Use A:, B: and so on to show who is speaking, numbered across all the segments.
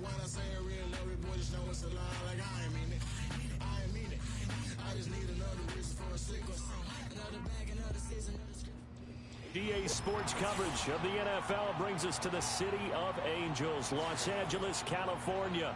A: when I say I really love it, boy, just know it's a lie. Like I ain't mean it. I ain't mean it. I just need another reason for a sickle. Another bag, another season, another script.
B: DA Sports coverage of the NFL brings us to the City of Angels, Los Angeles, California.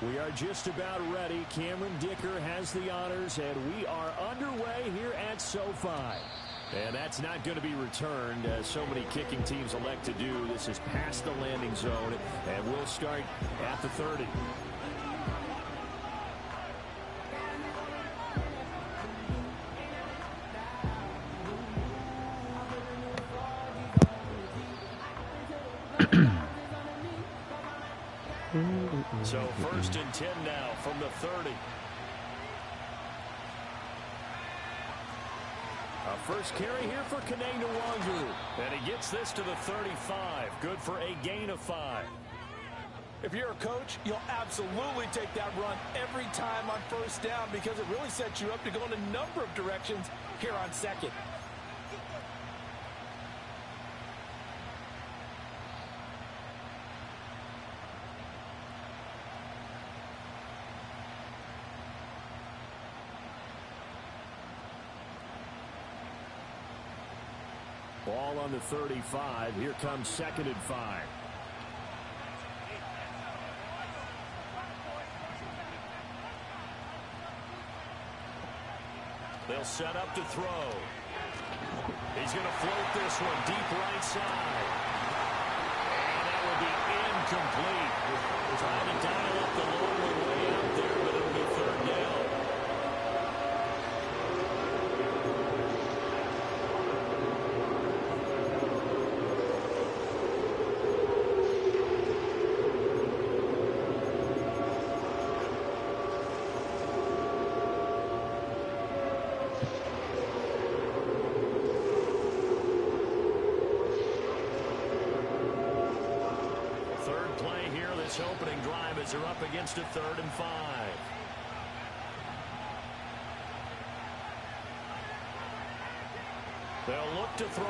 B: We are just about ready. Cameron Dicker has the honors, and we are underway here at SoFi. And that's not going to be returned, as so many kicking teams elect to do. This is past the landing zone, and we'll start at the 30. So first and 10 now from the 30. A first carry here for Kene Nwangu. And he gets this to the 35. Good for a gain of 5.
C: If you're a coach, you'll absolutely take that run every time on first down because it really sets you up to go in a number of directions here on second.
B: Ball on the 35. Here comes second and 5. They'll set up to throw. He's going to float this one deep right side. And that will be incomplete. Trying to dial up the long one way out there, but it'll be third down. Opening drive as they're up against a 3rd and 5. They'll look to throw.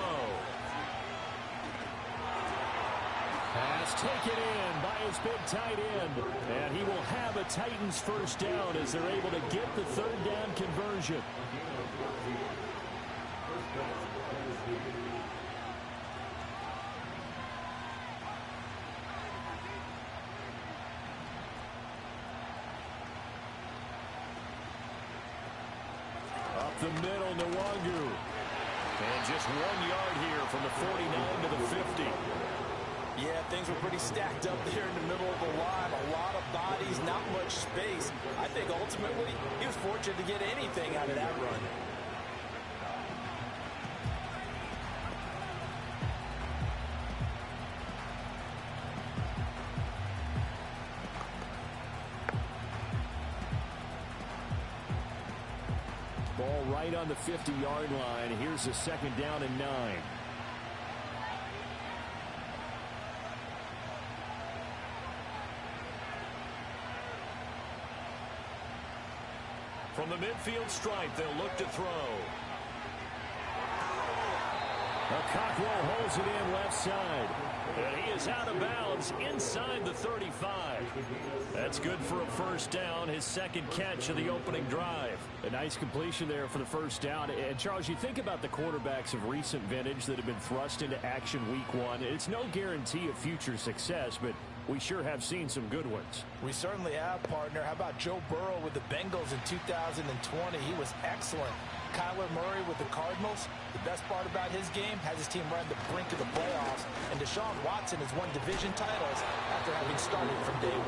B: Pass taken in by his big tight end. And he will have a Titans first down as they're able to get the 3rd down conversion. The middle, Nwangu. And just 1 yard here from the 49 to the 50.
C: Yeah, things were pretty stacked up there in the middle of the line. A lot of bodies, not much space. I think ultimately he was fortunate to get anything out of that run.
B: Ball right on the 50-yard line. Here's a second down and 9. From the midfield stripe, they'll look to throw. Cockrell holds it in left side. And he is out of bounds inside the 35. That's good for a first down, his second catch of the opening drive. A nice completion there for the first down. And, Charles, you think about the quarterbacks of recent vintage that have been thrust into action week 1. It's no guarantee of future success, but we sure have seen some good ones.
C: We certainly have, partner. How about Joe Burrow with the Bengals in 2020? He was excellent. Kyler Murray with the Cardinals. The best part about his game has his team right at the brink of the playoffs. And Deshaun Watson has won division titles after having started from day 1.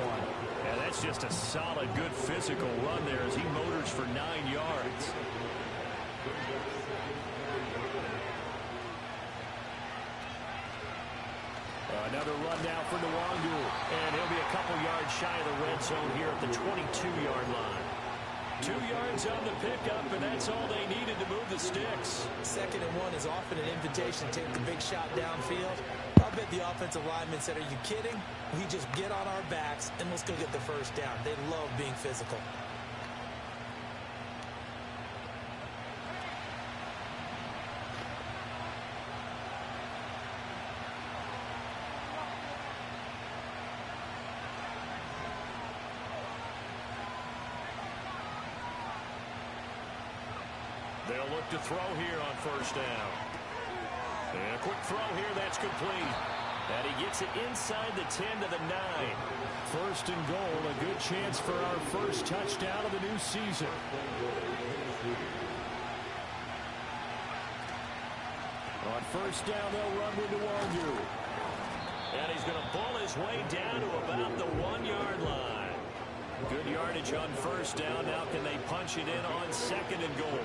B: Yeah, that's just a solid, good physical run there as he motors for 9 yards. Another run now for Nwangu. And he'll be a couple yards shy of the red zone here at the 22-yard line. 2 yards on the pickup, and that's all they needed to move the sticks.
C: 2nd and 1 is often an invitation to take the big shot downfield. I'll bet the offensive lineman said, "Are you kidding? We just get on our backs and let's go get the first down." They love being physical.
B: They'll look to throw here on 1st down. And a quick throw here, that's complete. And he gets it inside the 10 to the 9. 1st and goal, a good chance for our first touchdown of the new season. On 1st down, they'll run with Nwangu. And he's going to pull his way down to about the 1-yard line. Good yardage on 1st down. Now can they punch it in on 2nd and goal?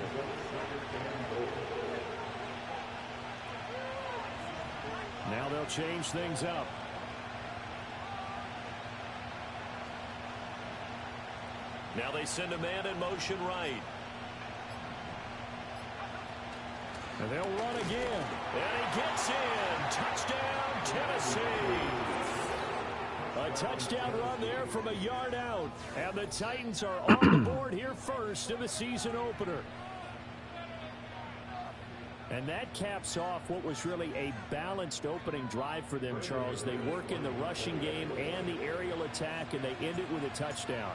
B: Now they'll change things up. Now they send a man in motion right. And they'll run again. And he gets in. Touchdown, Tennessee. A touchdown run there from a yard out. And the Titans are on the board here first in the season opener. And that caps off what was really a balanced opening drive for them, Charles. They work in the rushing game and the aerial attack, and they end it with a touchdown.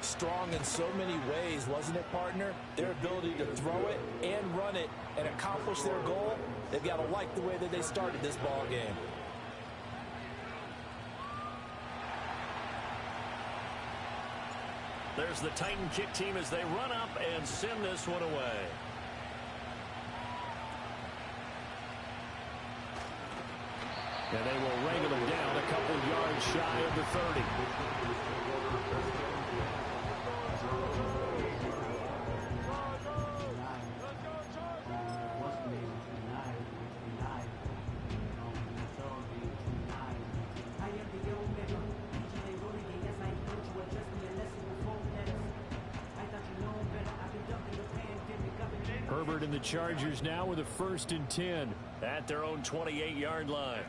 C: Strong in so many ways, wasn't it, partner? Their ability to throw it and run it and accomplish their goal, they've got to like the way that they started this ball game.
B: There's the Titan kick team as they run up and send this one away. And they will wrangle him down a couple yards shy of the 30. Herbert and the Chargers now with a 1st and 10 at their own 28-yard line.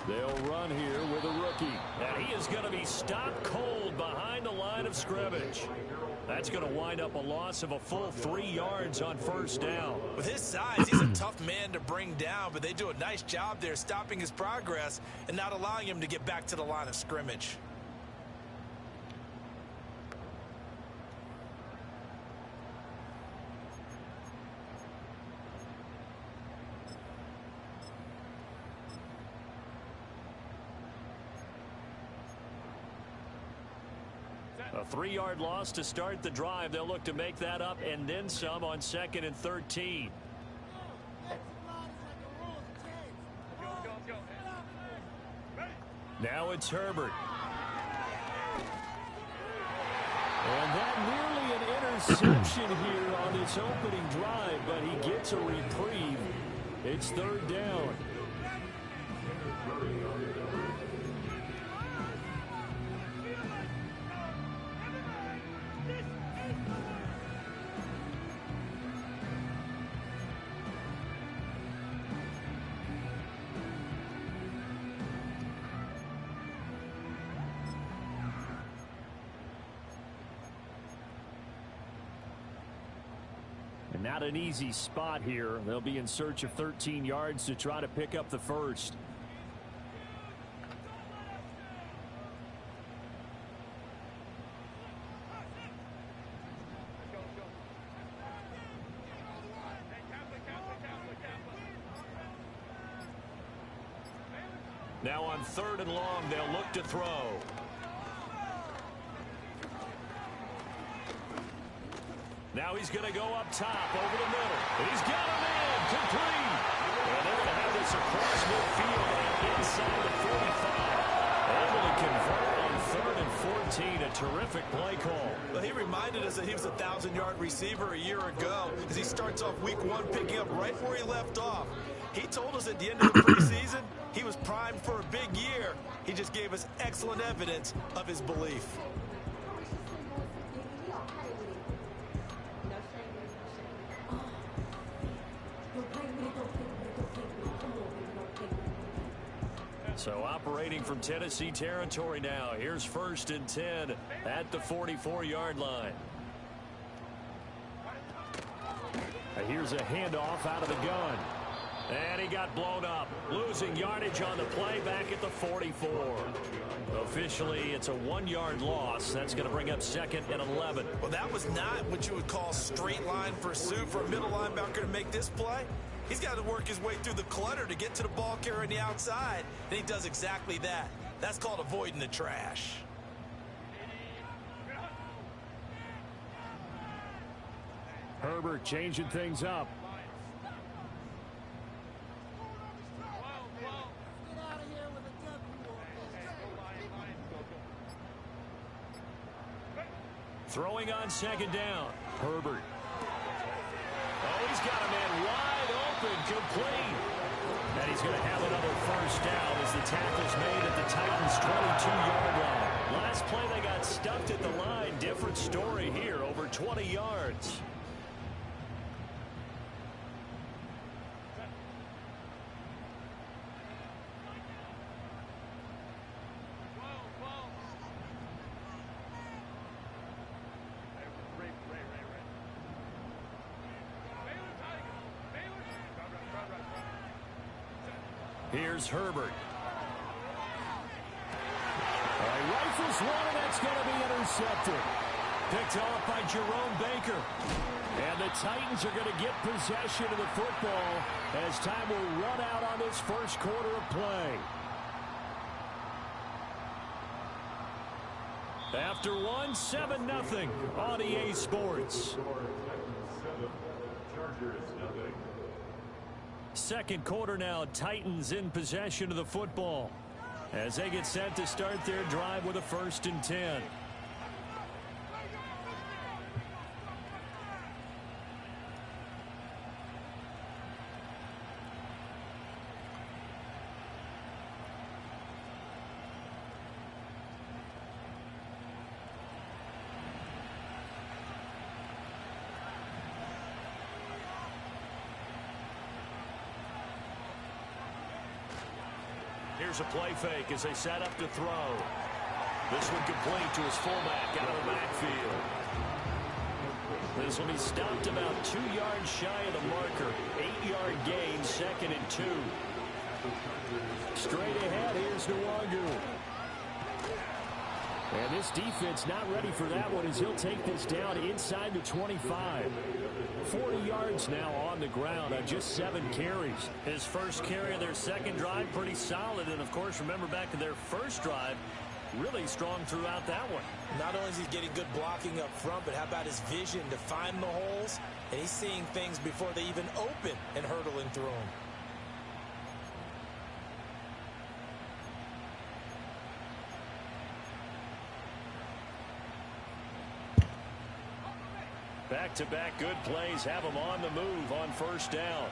B: They'll run here with a rookie. And he is going to be stopped cold behind the line of scrimmage. That's going to wind up a loss of a full 3 yards on 1st down.
C: With his size, he's a tough man to bring down, but they do a nice job there stopping his progress and not allowing him to get back to the line of scrimmage.
B: A 3-yard loss to start the drive. They'll look to make that up and then some on 2nd and 13. Now it's Herbert. And that nearly an interception here on its opening drive, but he gets a reprieve. It's 3rd down. Not an easy spot here. They'll be in search of 13 yards to try to pick up the 1st. Now on 3rd and long, they'll look to throw. Now he's going to go up top over the middle. He's got him in. Complete. And they're going to have this across midfield and inside the 45. Able to convert on 3rd and 14. A terrific play call.
D: Well, he reminded us that he was a 1,000-yard receiver a year ago as he starts off week 1 picking up right where he left off. He told us at the end of the preseason he was primed for a big year. He just gave us excellent evidence of his belief.
B: So operating from Tennessee territory now. Here's 1st and 10 at the 44-yard line. Here's a handoff out of the gun. And he got blown up. Losing yardage on the play back at the 44. Officially, it's a 1-yard loss. That's going to bring up 2nd and 11.
D: Well, that was not what you would call straight line pursuit for a middle linebacker to make this play. He's got to work his way through the clutter to get to the ball carrier on the outside, and he does exactly that. That's called avoiding the trash.
B: Herbert changing things up. Throwing on 2nd down. Herbert. Oh, he's got a man wide open, complete. And he's going to have another 1st down as the tackle's made at the Titans' 22-yard line. Last play they got stuffed at the line. Different story here, over 20 yards. Here's Herbert. Rifles one, and that's going to be intercepted. Picked off by Jerome Baker. And the Titans are going to get possession of the football as time will run out on this 1st quarter of play. After 7-0 on EA Sports. 2nd quarter now, Titans in possession of the football as they get set to start their drive with a 1st and 10. Here's a play fake as they set up to throw. This one complete to his fullback out of the backfield. This will be stopped about 2 yards shy of the marker. 8-yard gain, 2nd and 2. Straight ahead, here's Nwangu. And this defense not ready for that one as he'll take this down inside the 25. 40 yards now on the ground on just 7 carries. His 1st carry of their 2nd drive, pretty solid. And, of course, remember back to their 1st drive, really strong throughout that one.
D: Not only is he getting good blocking up front, but how about his vision to find the holes? And he's seeing things before they even open and hurtling through them.
B: Back-to-back good plays have him on the move on 1st down.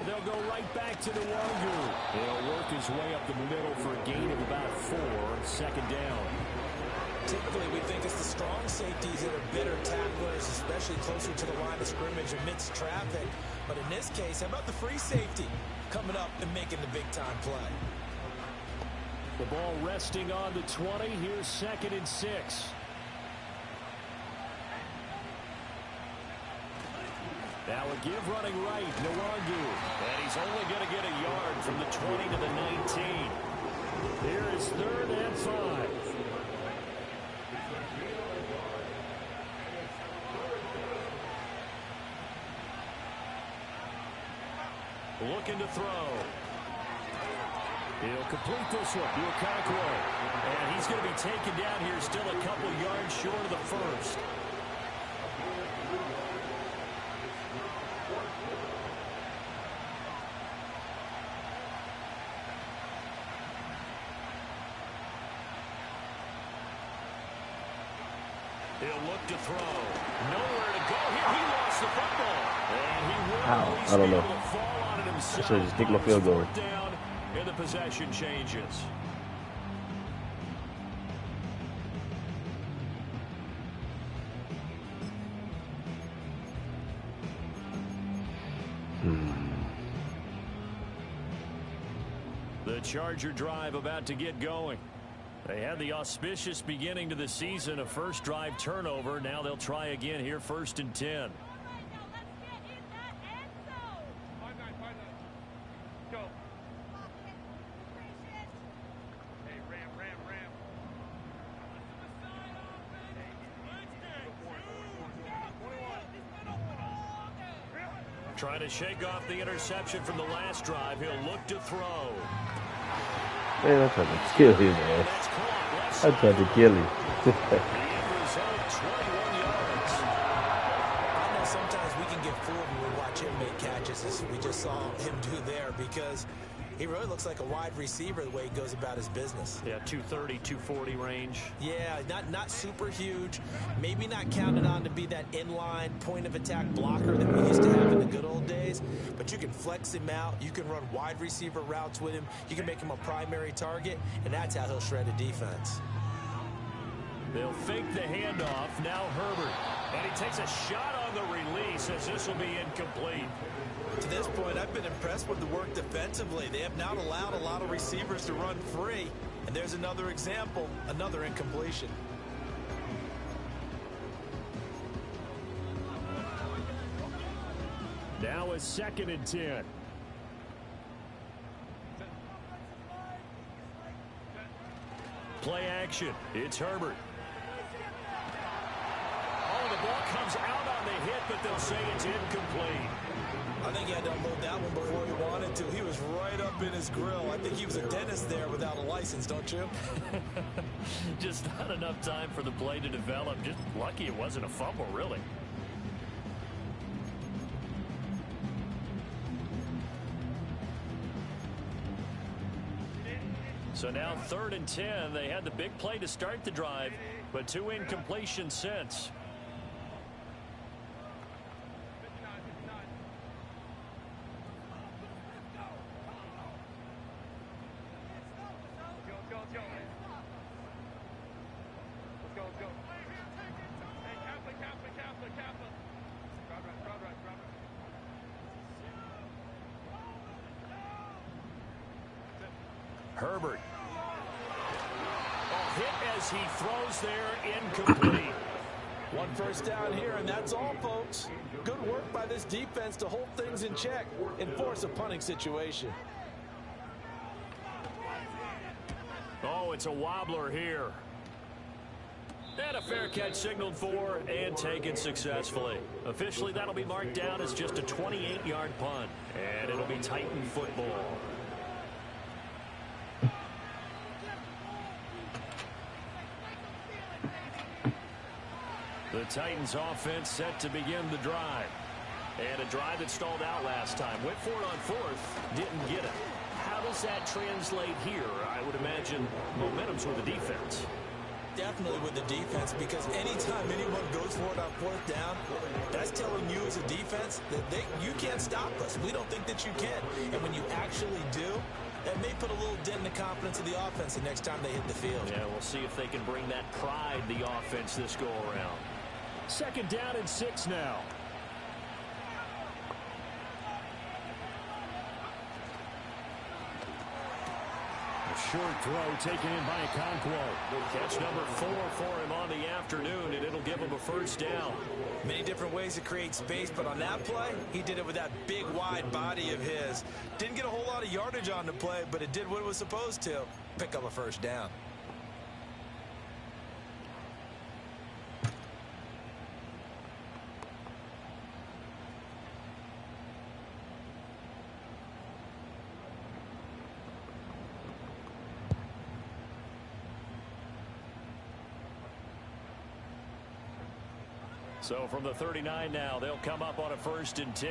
B: They'll go right back to Nwangu. He'll work his way up the middle for a gain of about 4. 2nd down.
D: Typically, we think it's the strong safeties that are better tacklers, especially closer to the line of scrimmage amidst traffic. But in this case, how about the free safety coming up and making the big-time play?
B: The ball resting on the 20. Here's 2nd and 6. Now a give running right, Nwangu. And he's only going to get a yard from the 20 to the 19. Here is 3rd and 5. Looking to throw. He'll complete this one to Okonkwo. And he's going to be taken down here still a couple yards short of the 1st. He'll look to throw. Nowhere to go here. He lost the football. And he will
E: Ow,
B: at least
E: I don't
B: be
E: know.
B: able to fall on it himself.
E: I should just kick my field goal.
B: Fourth down, and the possession changes. The Charger drive about to get going. They had the auspicious beginning to the season, a first drive turnover. Now they'll try again here, 1st and 10. Trying to shake off the interception from the last drive. He'll look to throw.
E: Man, I tried to kill his ass. I tried to kill him.
B: The end result, 21 yards.
C: I know sometimes we can get fooled when we watch him make catches, as we just saw him do there, because he really looks like a wide receiver the way he goes about his business.
B: Yeah, 230, 240 range.
C: Yeah, not super huge. Maybe not counted on to be that inline point of attack blocker that we used to have in the good old days. But you can flex him out. You can run wide receiver routes with him. You can make him a primary target, and that's how he'll shred a defense.
B: They'll fake the handoff. Now Herbert. And he takes a shot on the release as this will be incomplete.
D: To this point, I've been impressed with the work defensively. They have not allowed a lot of receivers to run free. And there's another example, another incompletion.
B: Now it's 2nd and 10. Play action. It's Herbert. Oh, the ball comes out on the hit, but they'll say it's incomplete.
D: I think he had to unload that one before he wanted to. He was right up in his grill. I think he was a dentist there without a license, don't you?
B: Just not enough time for the play to develop. Just lucky it wasn't a fumble, really. So now 3rd and 10. They had the big play to start the drive, but 2 incompletions since. Herbert. Oh, hit as he throws there, incomplete.
C: One first down here, and that's all, folks. Good work by this defense to hold things in check and force a punting situation.
B: Oh, it's a wobbler here. And a fair catch signaled for and taken successfully. Officially, that'll be marked down as just a 28-yard punt. And it'll be Titan football. The Titans offense set to begin the drive. And a drive that stalled out last time. Went for it on 4th, didn't get it. How does that translate here? I would imagine momentum's with the defense.
C: Definitely with the defense, because anytime anyone goes for it on 4th down, that's telling you as a defense that you can't stop us. We don't think that you can. And when you actually do, that may put a little dent in the confidence of the offense the next time they hit the field.
B: Yeah, we'll see if they can bring that pride, the offense, this go around. 2nd down and 6 now. A short throw taken in by Okonkwo. Catch number 4 for him on the afternoon, and it'll give him a first down.
D: Many different ways to create space, but on that play, he did it with that big, wide body of his. Didn't get a whole lot of yardage on the play, but it did what it was supposed to. Pick up a first down.
B: So from the 39 now, they'll come up on a 1st and 10.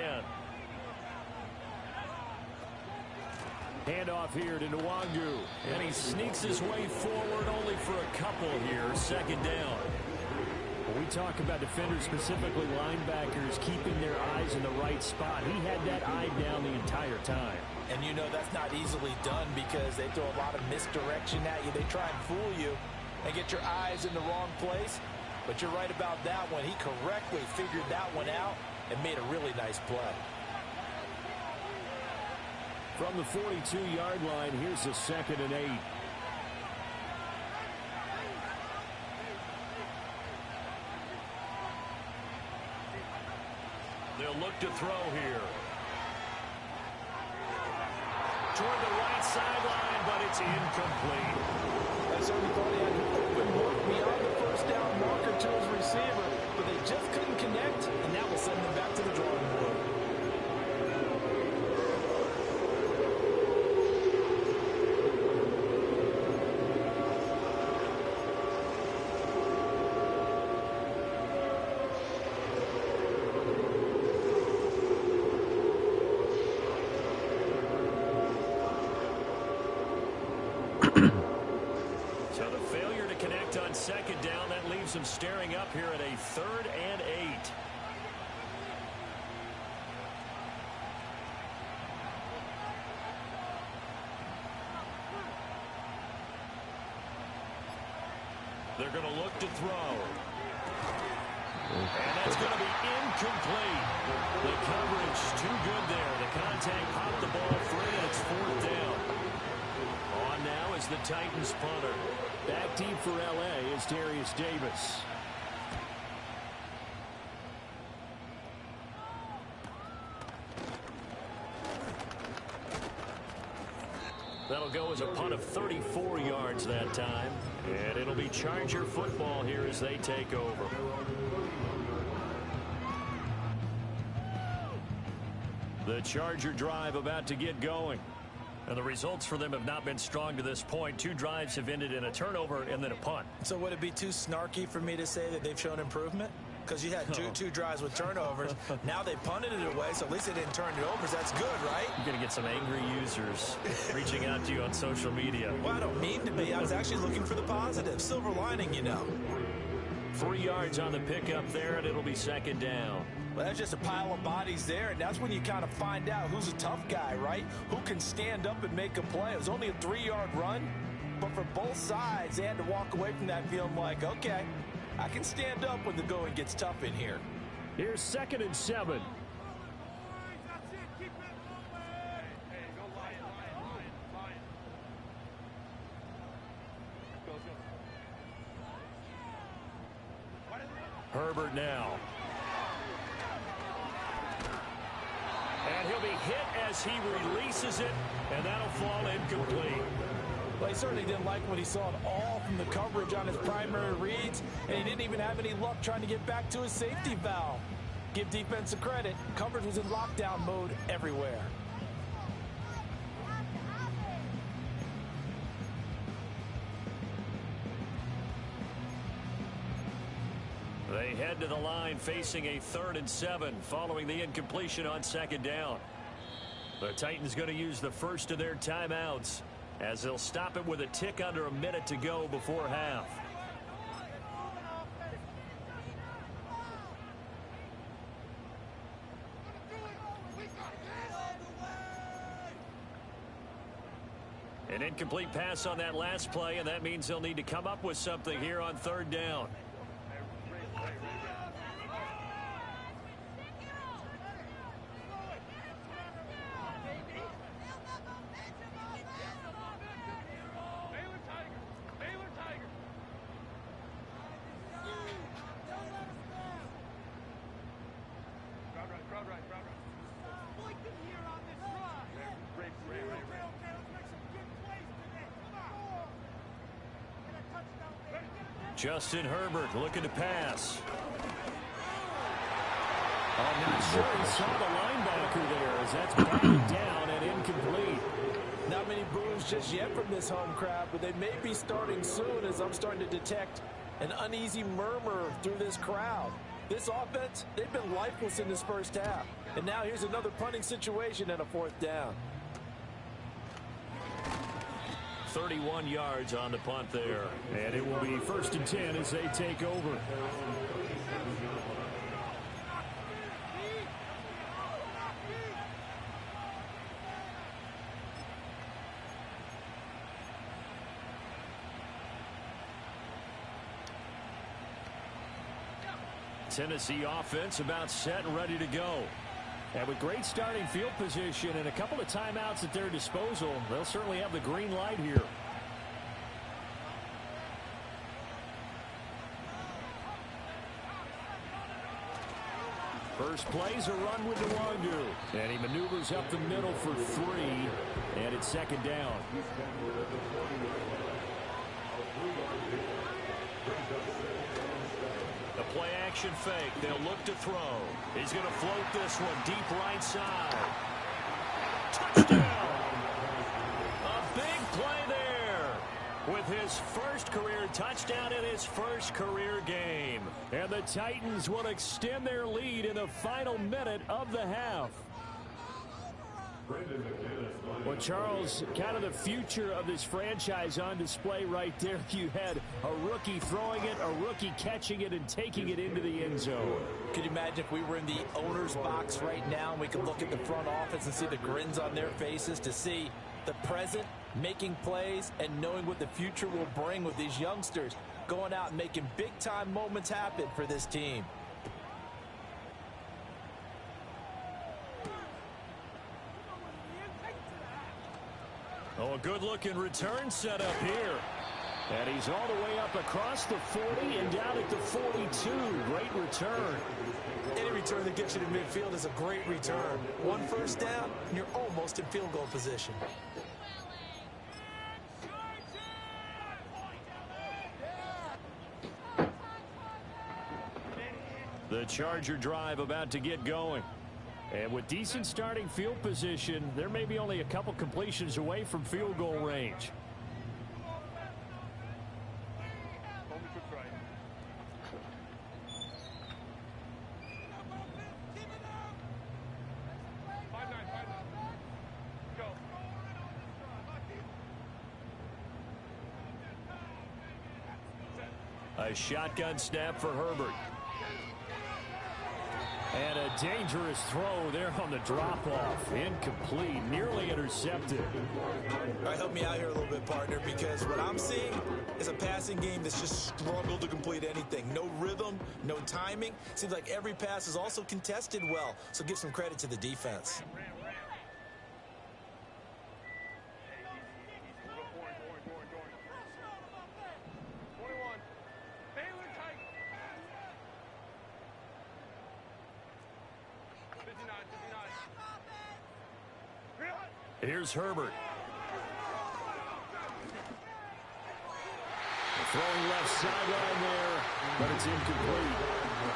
B: Handoff here to Nwangu. And he sneaks his way forward only for a couple here. 2nd down. We talk about defenders, specifically linebackers, keeping their eyes in the right spot. He had that eye down the entire time.
C: And you know that's not easily done because they throw a lot of misdirection at you. They try and fool you and get your eyes in the wrong place. But you're right about that one. He correctly figured that one out and made a really nice play.
B: From the 42-yard line, here's a 2nd and 8. They'll look to throw here. Toward the right sideline, but it's incomplete.
C: I certainly thought he had an open look beyond the first down marker to his receiver, but they just couldn't connect, and that will send them back to the drawing board.
B: So the failure to connect on 2nd down, that leaves them staring up here at a 3rd and 8. They're going to look to throw. And that's going to be incomplete. The coverage too good there. The contact popped the ball free, and it's 4th down. On now is the Titans punter. Back deep for L.A. is Darius Davis. That'll go as a punt of 34 yards that time. And it'll be Charger football here as they take over. The Charger drive about to get going. And the results for them have not been strong to this point. 2 drives have ended in a turnover and then a punt.
C: So would it be too snarky for me to say that they've shown improvement? Because you had two drives with turnovers. Now they punted it away, so at least they didn't turn it over. So that's good, right?
B: You're going to get some angry users reaching out to you on social media.
C: Well, I don't mean to be. I was actually looking for the positive. Silver lining, you know.
B: 3 yards on the pickup there, and it'll be 2nd down.
C: Well, that's just a pile of bodies there, and that's when you kind of find out who's a tough guy, right? Who can stand up and make a play. It was only a 3-yard run, but for both sides, they had to walk away from that feeling like, okay, I can stand up when the going gets tough in here.
B: Here's 2nd and 7. Herbert now. And he'll be hit as he releases it, and that'll fall incomplete.
C: Well, he certainly didn't like what he saw at all from the coverage on his primary reads, and he didn't even have any luck trying to get back to his safety valve. Give defense a credit. Coverage was in lockdown mode everywhere.
B: They head to the line facing a 3rd and 7 following the incompletion on 2nd down. The Titans going to use the first of their timeouts as they'll stop it with a tick under a minute to go before half. An incomplete pass on that last play, and that means they'll need to come up with something here on 3rd down. Justin Herbert looking to pass. I'm not sure he saw the linebacker there as that's batted down and incomplete.
C: Not many boos just yet from this home crowd, but they may be starting soon as I'm starting to detect an uneasy murmur through this crowd. This offense, they've been lifeless in this first half. And now here's another punting situation and a 4th down.
B: 31 yards on the punt there. And it will be 1st and 10 as they take over. Tennessee offense about set and ready to go. And with great starting field position and a couple of timeouts at their disposal, they'll certainly have the green light here. First play's a run with Nwangu. And he maneuvers up the middle for 3. And it's second down. The play action fake. They'll look to throw. He's going to float this one deep right side. Touchdown! A big play there with his first career touchdown in his first career game. And the Titans will extend their lead in the final minute of the half. Well, Charles, kind of the future of this franchise on display right there. You had a rookie throwing it, a rookie catching it, and taking it into the end zone.
C: Could you imagine if we were in the owner's box right now and we could look at the front office and see the grins on their faces, to see the present making plays and knowing what the future will bring with these youngsters going out and making big-time moments happen for this team.
B: Oh, a good-looking return set up here. And he's all the way up across the 40 and down at the 42. Great return.
D: Any return that gets you to midfield is a great return. One first down, and you're almost in field goal position.
B: The Charger drive about to get going. And with decent starting field position, there may be only a couple completions away from field goal range. A shotgun snap for Herbert. And a dangerous throw there on the drop-off. Incomplete, nearly intercepted.
D: All right, help me out here a little bit, partner, because what I'm seeing is a passing game that's just struggled to complete anything. No rhythm, no timing. Seems like every pass is also contested well, so give some credit to the defense.
B: Here's Herbert. Throwing left sideline there, but it's incomplete.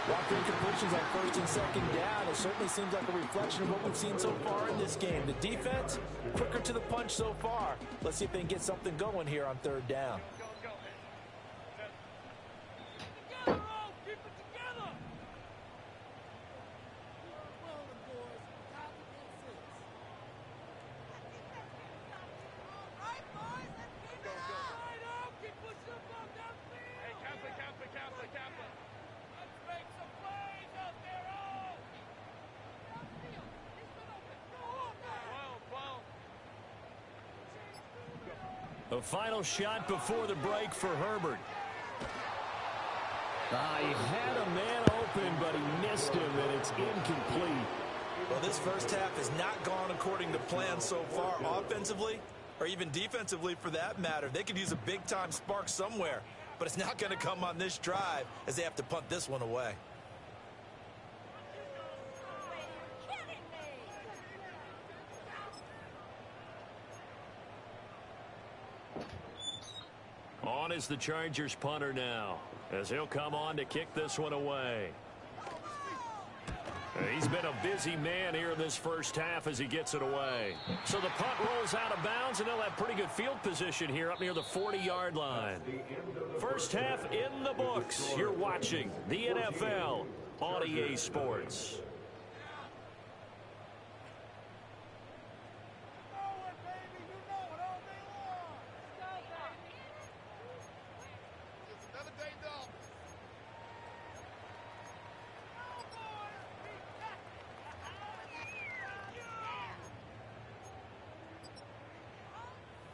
C: Walking incompletions on first and second down. It certainly seems like a reflection of what we've seen so far in this game. The defense, quicker to the punch so far. Let's see if they can get something going here on third down.
B: A final shot before the break for Herbert. He had a man open, but he missed him, and it's incomplete.
D: Well, this first half has not gone according to plan so far offensively, or even defensively for that matter. They could use a big-time spark somewhere, but it's not going to come on this drive as they have to punt this one away.
B: On is the Chargers punter now, as he'll come on to kick this one away. He's been a busy man here in this first half as he gets it away. So the punt rolls out of bounds, and they'll have pretty good field position here up near the 40-yard line. First half in the books. You're watching the NFL on EA Sports.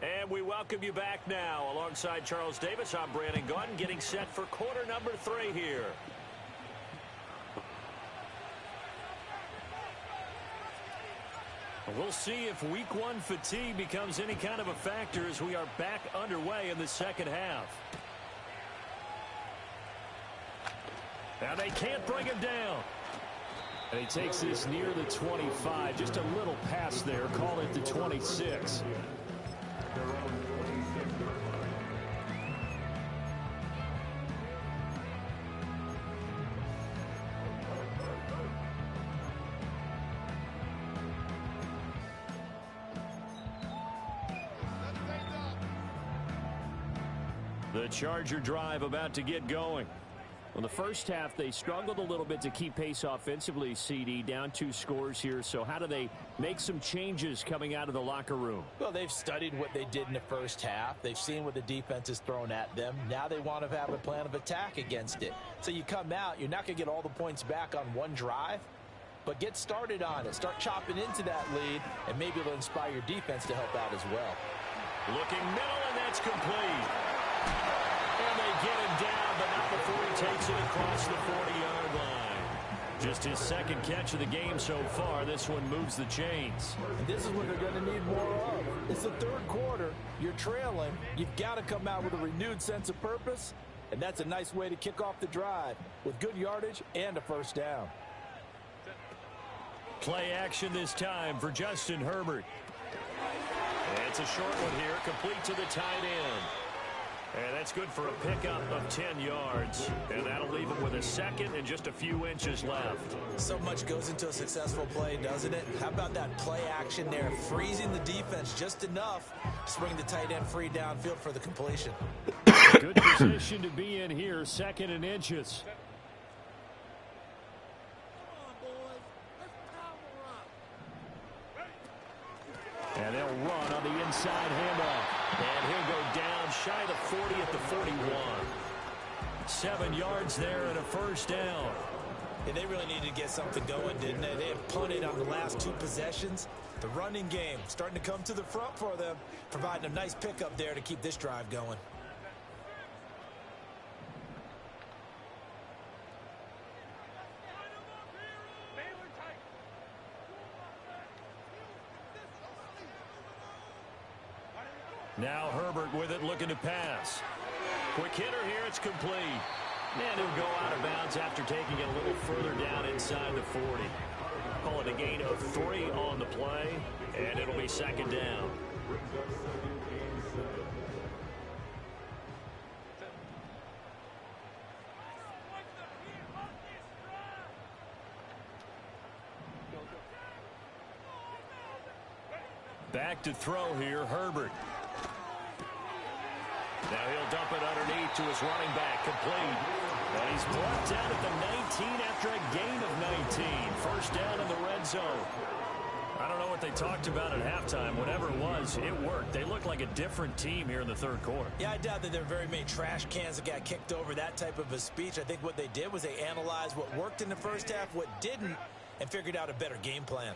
B: And we welcome you back now. Alongside Charles Davis, I'm Brandon Gaudin, getting set for quarter number 3 here. We'll see if week one fatigue becomes any kind of a factor as we are back underway in the second half. Now they can't bring him down. And he takes this near the 25. Just a little pass there. Call it the 26. The Charger drive about to get going. In the first half, they struggled a little bit to keep pace offensively, CD, down 2 scores here. So how do they make some changes coming out of the locker room?
C: Well, they've studied what they did in the first half. They've seen what the defense has thrown at them. Now they want to have a plan of attack against it. So you come out, you're not going to get all the points back on one drive, but get started on it. Start chopping into that lead, and maybe it'll inspire your defense to help out as well.
B: Looking middle, and that's complete. And they get him down, but not before he takes it across the 40-yard line. Just his second catch of the game so far. This one moves the chains.
C: And this is what they're going to need more of. It's the third quarter. You're trailing. You've got to come out with a renewed sense of purpose, and that's a nice way to kick off the drive with good yardage and a first down.
B: Play action this time for Justin Herbert. It's a short one here, complete to the tight end. And that's good for a pickup of 10 yards. And that'll leave him with a second and just a few inches left.
D: So much goes into a successful play, doesn't it? How about that play action there? Freezing the defense just enough to bring the tight end free downfield for the completion.
B: Good position to be in here, second and inches. And they'll run on the inside handoff. And he'll go down shy of the 40 at the 41. 7 yards there and a first down.
D: And they really needed to get something going, didn't they? They had punted on the last 2 possessions. The running game starting to come to the front for them, providing a nice pickup there to keep this drive going.
B: Now Herbert with it, looking to pass. Quick hitter here, it's complete. And he'll go out of bounds after taking it a little further down inside the 40. Call it a gain of 3 on the play, and it'll be second down. Back to throw here, Herbert. Now he'll dump it underneath to his running back, complete. And he's brought down at the 19 after a gain of 19. First down in the red zone. I don't know what they talked about at halftime. Whatever it was, it worked. They look like a different team here in the third quarter.
D: Yeah, I doubt that there are very many trash cans that got kicked over, that type of a speech. I think what they did was they analyzed what worked in the first half, what didn't, and figured out a better game plan.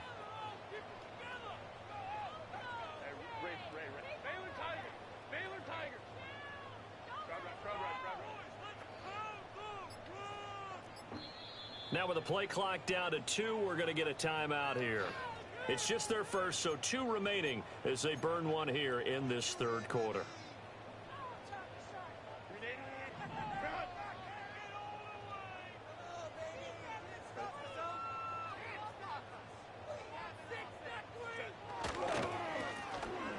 B: Now with the play clock down to 2, we're going to get a timeout here. It's just their first, so 2 remaining as they burn one here in this third quarter.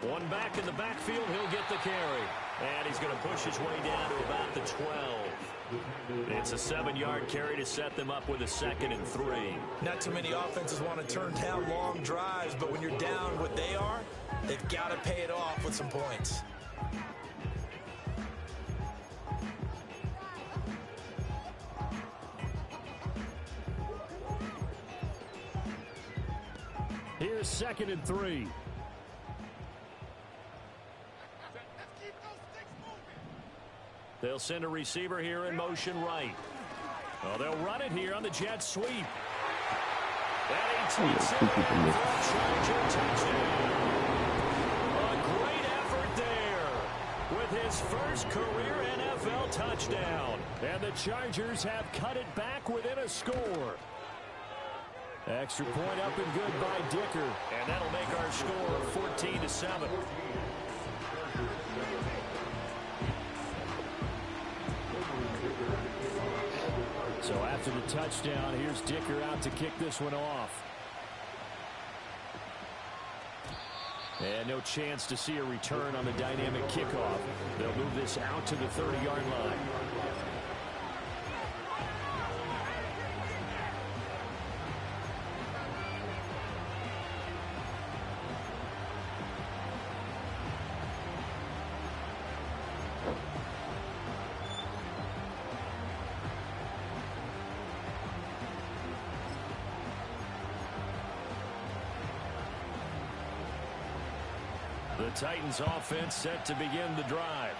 B: One back in the backfield, he'll get the carry. And he's going to push his way down to about the 12. It's a 7-yard carry to set them up with a 2nd and 3.
D: Not too many offenses want to turn down long drives, but when you're down what they are, they've got to pay it off with some points.
B: Here's 2nd and 3. They'll send a receiver here in motion right. Well, they'll run it here on the jet sweep. And he takes it for a Charger touchdown. A great effort there with his first career NFL touchdown. And the Chargers have cut it back within a score. Extra point up and good by Dicker. And that'll make our score 14-7. So after the touchdown, here's Dicker out to kick this one off. And no chance to see a return on the dynamic kickoff. They'll move this out to the 30-yard line. The Titans offense set to begin the drive.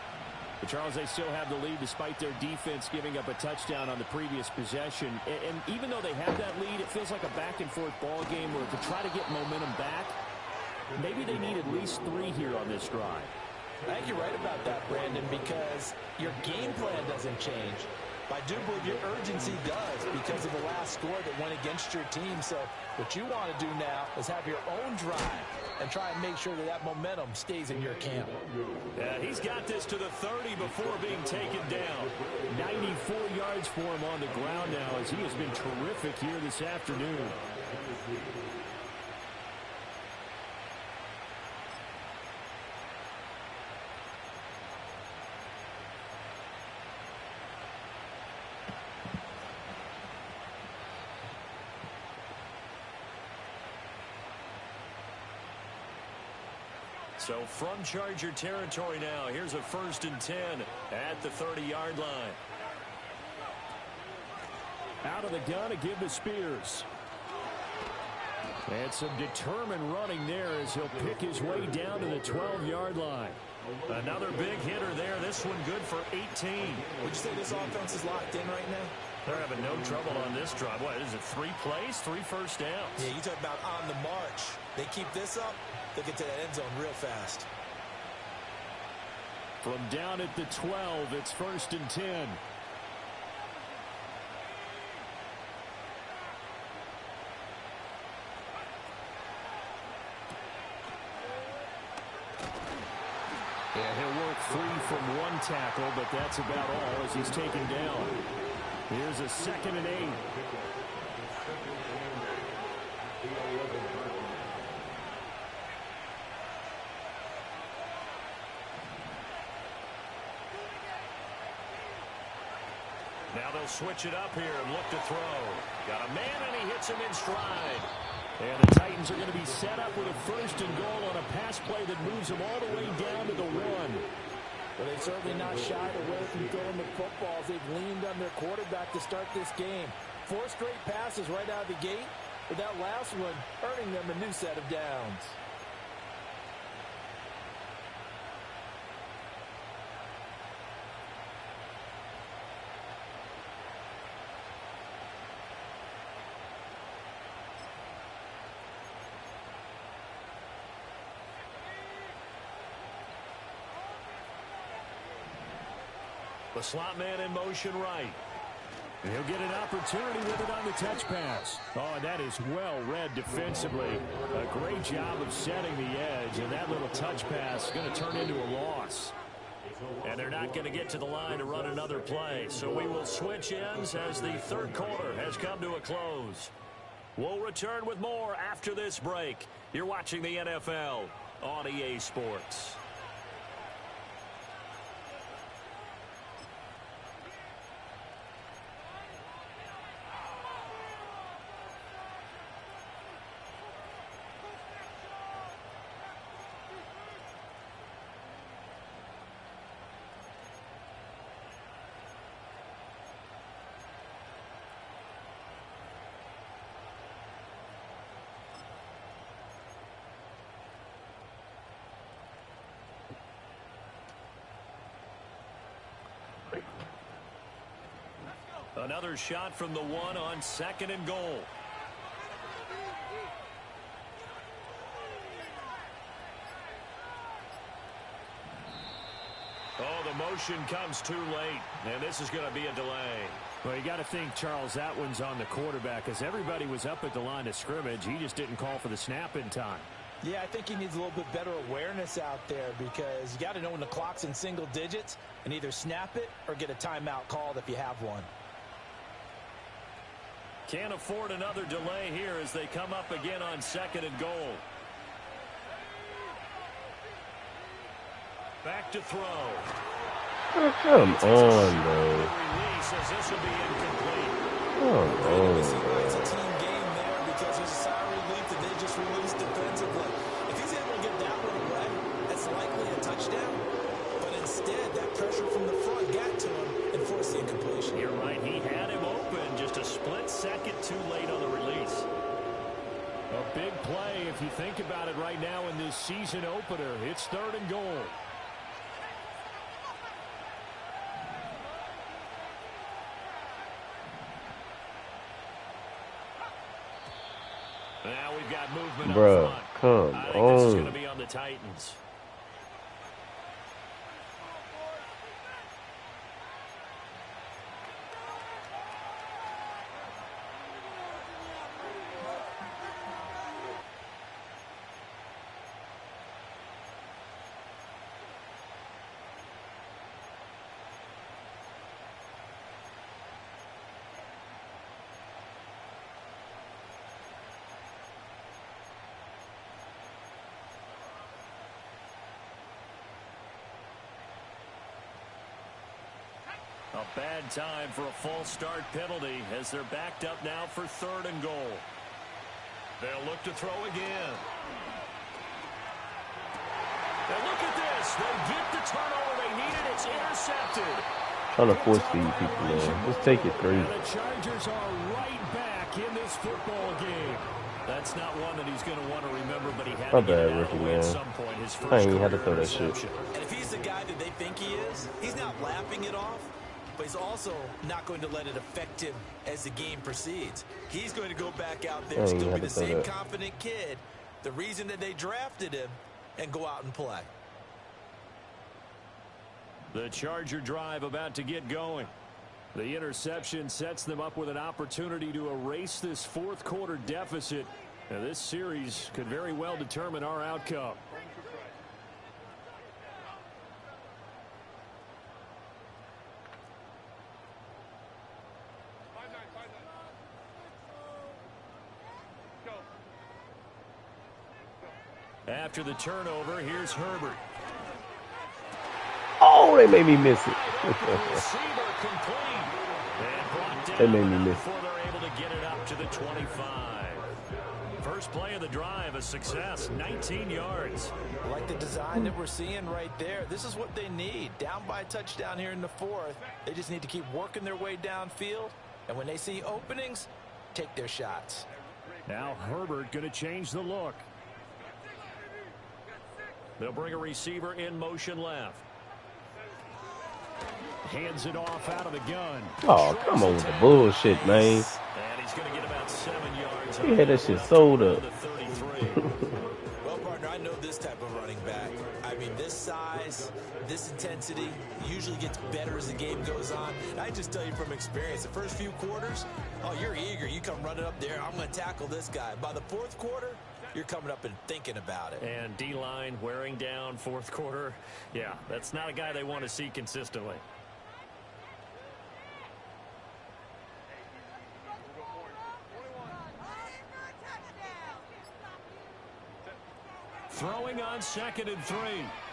B: But Charles, they still have the lead despite their defense giving up a touchdown on the previous possession. And even though they have that lead, it feels like a back-and-forth ball game where to try to get momentum back, maybe they need at least 3 here on this drive.
C: I think you're right about that, Brandon, because your game plan doesn't change. I do believe your urgency does because of the last score that went against your team. So what you want to do now is have your own drive and try and make sure that that momentum stays in your camp.
B: Yeah, he's got this to the 30 before being taken down. 94 yards for him on the ground now as he has been terrific here this afternoon. So from Charger territory now, here's a 1st and 10 at the 30-yard line. Out of the gun to give to Spears. And some determined running there as he'll pick his way down to the 12-yard line. Another big hitter there. This one good for 18.
C: Would you say this offense is locked in right now?
B: They're having no trouble on this drive. What is it, 3 plays, 3 first downs?
C: Yeah, you talk about on the march. They keep this up, they'll get to that end zone real fast.
B: From down at the 12, it's 1st and 10. And he'll work free from 1 tackle, but that's about all as he's taken down. Here's a 2nd and 8. Now they'll switch it up here and look to throw. Got a man, and he hits him in stride. And the Titans are going to be set up with a 1st and goal on a pass play that moves them all the way down to the 1.
C: Well, they've certainly not shied away from throwing the footballs. They've leaned on their quarterback to start this game. 4 straight passes right out of the gate, with that last one earning them a new set of downs.
B: The slot man in motion right. And he'll get an opportunity with it on the touch pass. Oh, and that is well read defensively. A great job of setting the edge, and that little touch pass is going to turn into a loss. And they're not going to get to the line to run another play. So we will switch ends as the 3rd quarter has come to a close. We'll return with more after this break. You're watching the NFL on EA Sports. Another shot from the 1 on 2nd and goal. Oh, the motion comes too late, and this is going to be a delay. Well, you got to think, Charles, that one's on the quarterback because everybody was up at the line of scrimmage. He just didn't call for the snap in time.
C: Yeah, I think he needs a little bit better awareness out there because you got to know when the clock's in single digits and either snap it or get a timeout called if you have one.
B: Can't afford another delay here as they come up again on 2nd and goal. Back to throw.
E: Oh, come on, bro.
B: Says this will be incomplete.
E: Come on.
C: It's a team game there because there's a sigh of relief that they just released defensively. If he's able to get that one away, that's likely a touchdown. But instead, that pressure from the front got to him and forced the incompletion.
B: You're right. He had him open just a split second too late on the release. A big play if you think about it right now in this season opener. It's 3rd and goal. Now we've got movement
E: Bruh,
B: up front.
E: come
B: I think this is going
E: on.
B: to be on the Titans. A bad time for a false start penalty as they're backed up now for 3rd and goal. They'll look to throw again. And look at this. They get the turnover they needed. It's intercepted.
E: Trying to force feed people, man. Just take it 3.
B: And the Chargers are right back in this football game. That's not one that he's going to want to remember, but he had
E: My
B: to get
E: bad,
B: it out of the
E: rookie,
B: way at
E: man.
B: some point. His
E: I
B: first
E: ain't had to
B: career
E: throw that shit.
B: interception.
C: And if he's the guy that they think he is, he's not laughing it off, but he's also not going to let it affect him as the game proceeds. He's going to go back out there, still be the same confident kid, the reason that they drafted him, and go out and play.
B: The Charger drive about to get going. The interception sets them up with an opportunity to erase this 4th quarter deficit. Now, this series could very well determine our outcome. After the turnover, here's Herbert.
E: Oh, they made me miss it.
B: Receiver complete. And brought down
E: They made me miss it.
B: before they're able to get it up to the 25. First play of the drive, a success, 19 yards.
C: I like the design that we're seeing right there. This is what they need. Down by a touchdown here in the 4th. They just need to keep working their way downfield. And when they see openings, take their shots.
B: Now Herbert going to change the look. They'll bring a receiver in motion left. Hands it off out of the gun.
E: Oh, come on with the bullshit, man.
B: And he's going to get about 7 yards.
E: He had that shit sold up.
C: Well, partner, I know this type of running back. I mean, this size, this intensity usually gets better as the game goes on. And I just tell you from experience, the first few quarters, oh, you're eager. You come running up there. I'm going to tackle this guy. By the 4th quarter, you're coming up and thinking about it.
B: And D-line wearing down 4th quarter. Yeah, that's not a guy they want to see consistently. Throwing on 2nd and 3.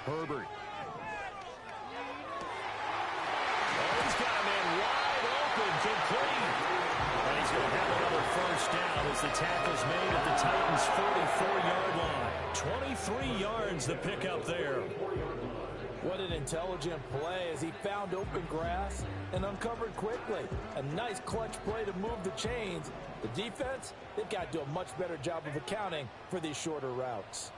B: Herbert. Oh, he's got a man wide open, complete. And he's going to have another first down as the tackle's made at the Titans' 44-yard line. 23 yards the pickup there.
C: What an intelligent play as he found open grass and uncovered quickly. A nice clutch play to move the chains. The defense, they've got to do a much better job of accounting for these shorter routes.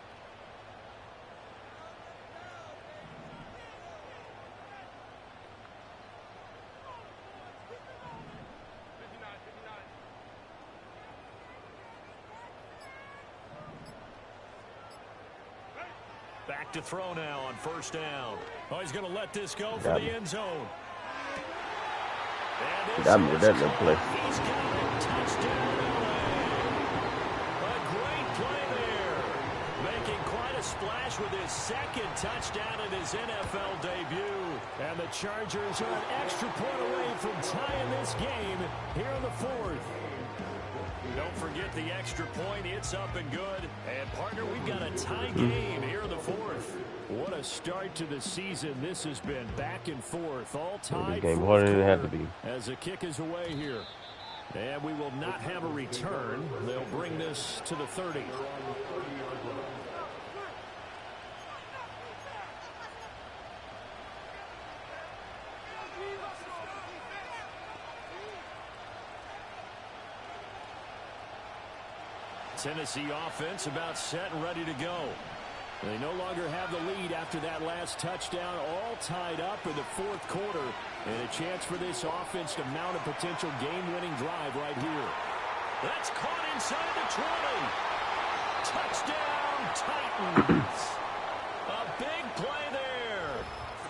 B: Back to throw now on first down. Oh, he's going to let this go for the end zone.
E: I made that little play.
B: He's got it. Touchdown, LA. A great play there. Making quite a splash with his second touchdown in his NFL debut. And the Chargers are an extra point away from tying this game here in the fourth. Don't forget the extra point. It's up and good. And, partner, we've got a tie game here in the fourth. What a start to the season. This has been back and forth. All tied.
E: This game harder than it had to be.
B: As the kick is away here. And we will not have a return. They'll bring this to the 30. Tennessee offense about set and ready to go. They no longer have the lead after that last touchdown, all tied up in the fourth quarter. And a chance for this offense to mount a potential game-winning drive right here. That's caught inside the 20. Touchdown, Titans. A big play there.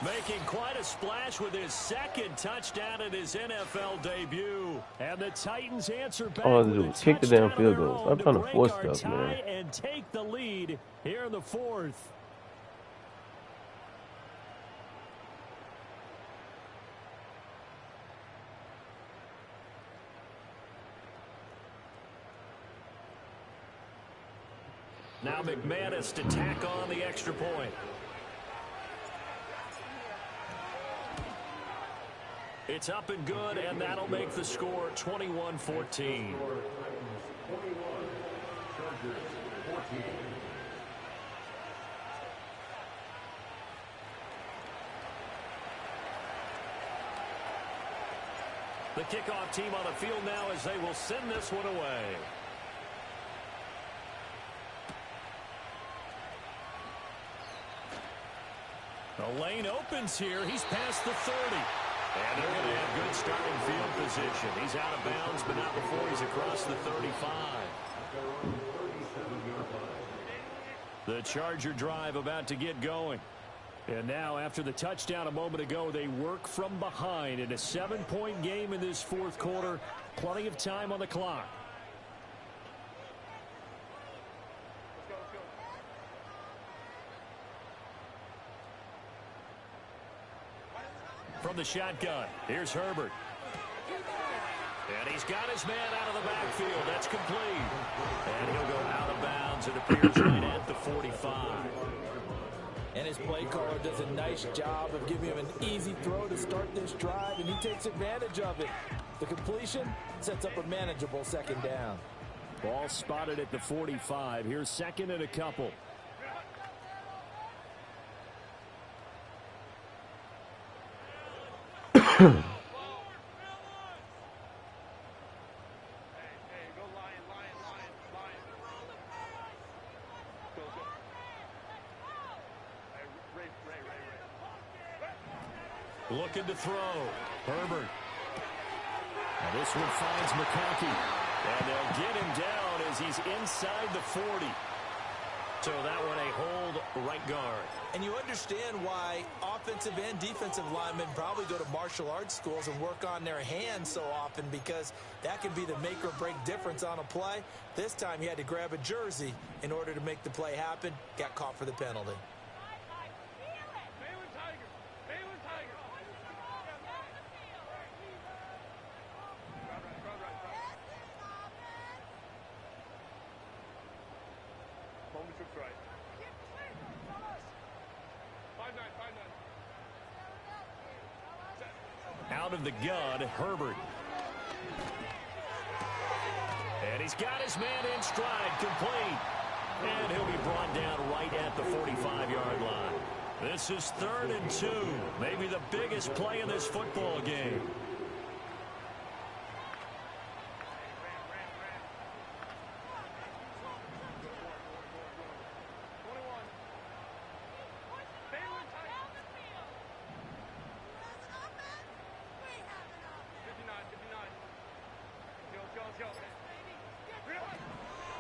B: Making quite a splash with his second touchdown in his NFL debut. And the Titans answer back with a
E: kick the damn
B: touchdown
E: field
B: of their
E: goals.
B: own
E: I'm trying to
B: break
E: force
B: our
E: stuff, man.
B: tie and take the lead here in the fourth. Now McManus to tack on the extra point. It's up and good, and that'll make the score 21-14. The kickoff team on the field now as they will send this one away. The lane opens here. He's past the 30. And they're going to have good starting field position. He's out of bounds, but not before he's across the 35. The Charger drive about to get going. And now, after the touchdown a moment ago, they work from behind in a 7-point game in this fourth quarter. Plenty of time on the clock. From the shotgun, here's Herbert. And he's got his man out of the backfield. That's complete. And he'll go out of bounds, it appears, right at the 45.
C: And his play caller does a nice job of giving him an easy throw to start this drive, and he takes advantage of it. The completion sets up a manageable second down.
B: Ball spotted at the 45. Here's second and a couple. Looking to throw. Herbert. And this one finds McConkey. And they'll get him down as he's inside the 40. So that one a hold right guard.
C: And you understand why offensive and defensive linemen probably go to martial arts schools and work on their hands so often, because that can be the make or break difference on a play. This time he had to grab a jersey in order to make the play happen. Got caught for the penalty.
B: Out of the gun, Herbert. And he's got his man in stride, complete. And he'll be brought down right at the 45-yard line. This is 3rd and 2. Maybe the biggest play in this football game.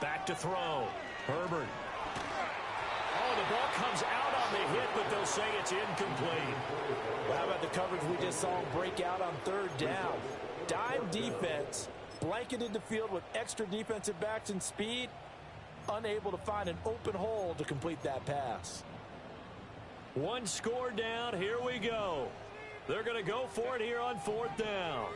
B: Back to throw. Herbert. The ball comes out on the hit, but they'll say it's incomplete.
C: Well, how about the coverage we just saw him break out on third down? Dime defense, blanketed the field with extra defensive backs and speed, unable to find an open hole to complete that pass.
B: One score down. Here we go. They're going to go for it here on fourth down.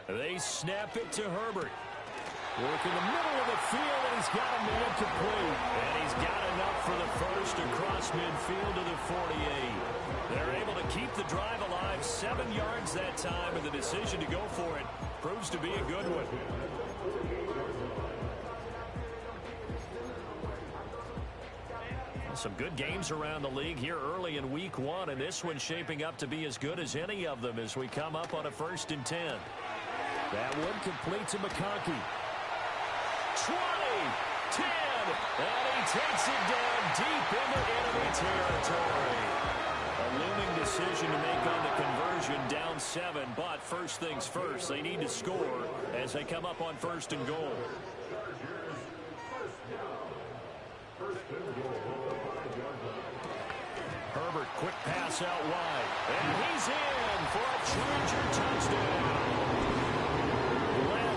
B: They snap it to Herbert. Work in the middle of the field, and he's got a man complete. And he's got enough for the first across midfield to the 48. They're able to keep the drive alive, 7 yards that time, and the decision to go for it proves to be a good one. Some good games around the league here early in week 1, and this one's shaping up to be as good as any of them as we come up on a 1st and 10. That one complete to McConkey. 20, 10, and he takes it down deep into enemy territory. A looming decision to make on the conversion, down 7, but first things first, they need to score as they come up on 1st and goal. Herbert, quick pass out wide, and he's in for a Charger touchdown.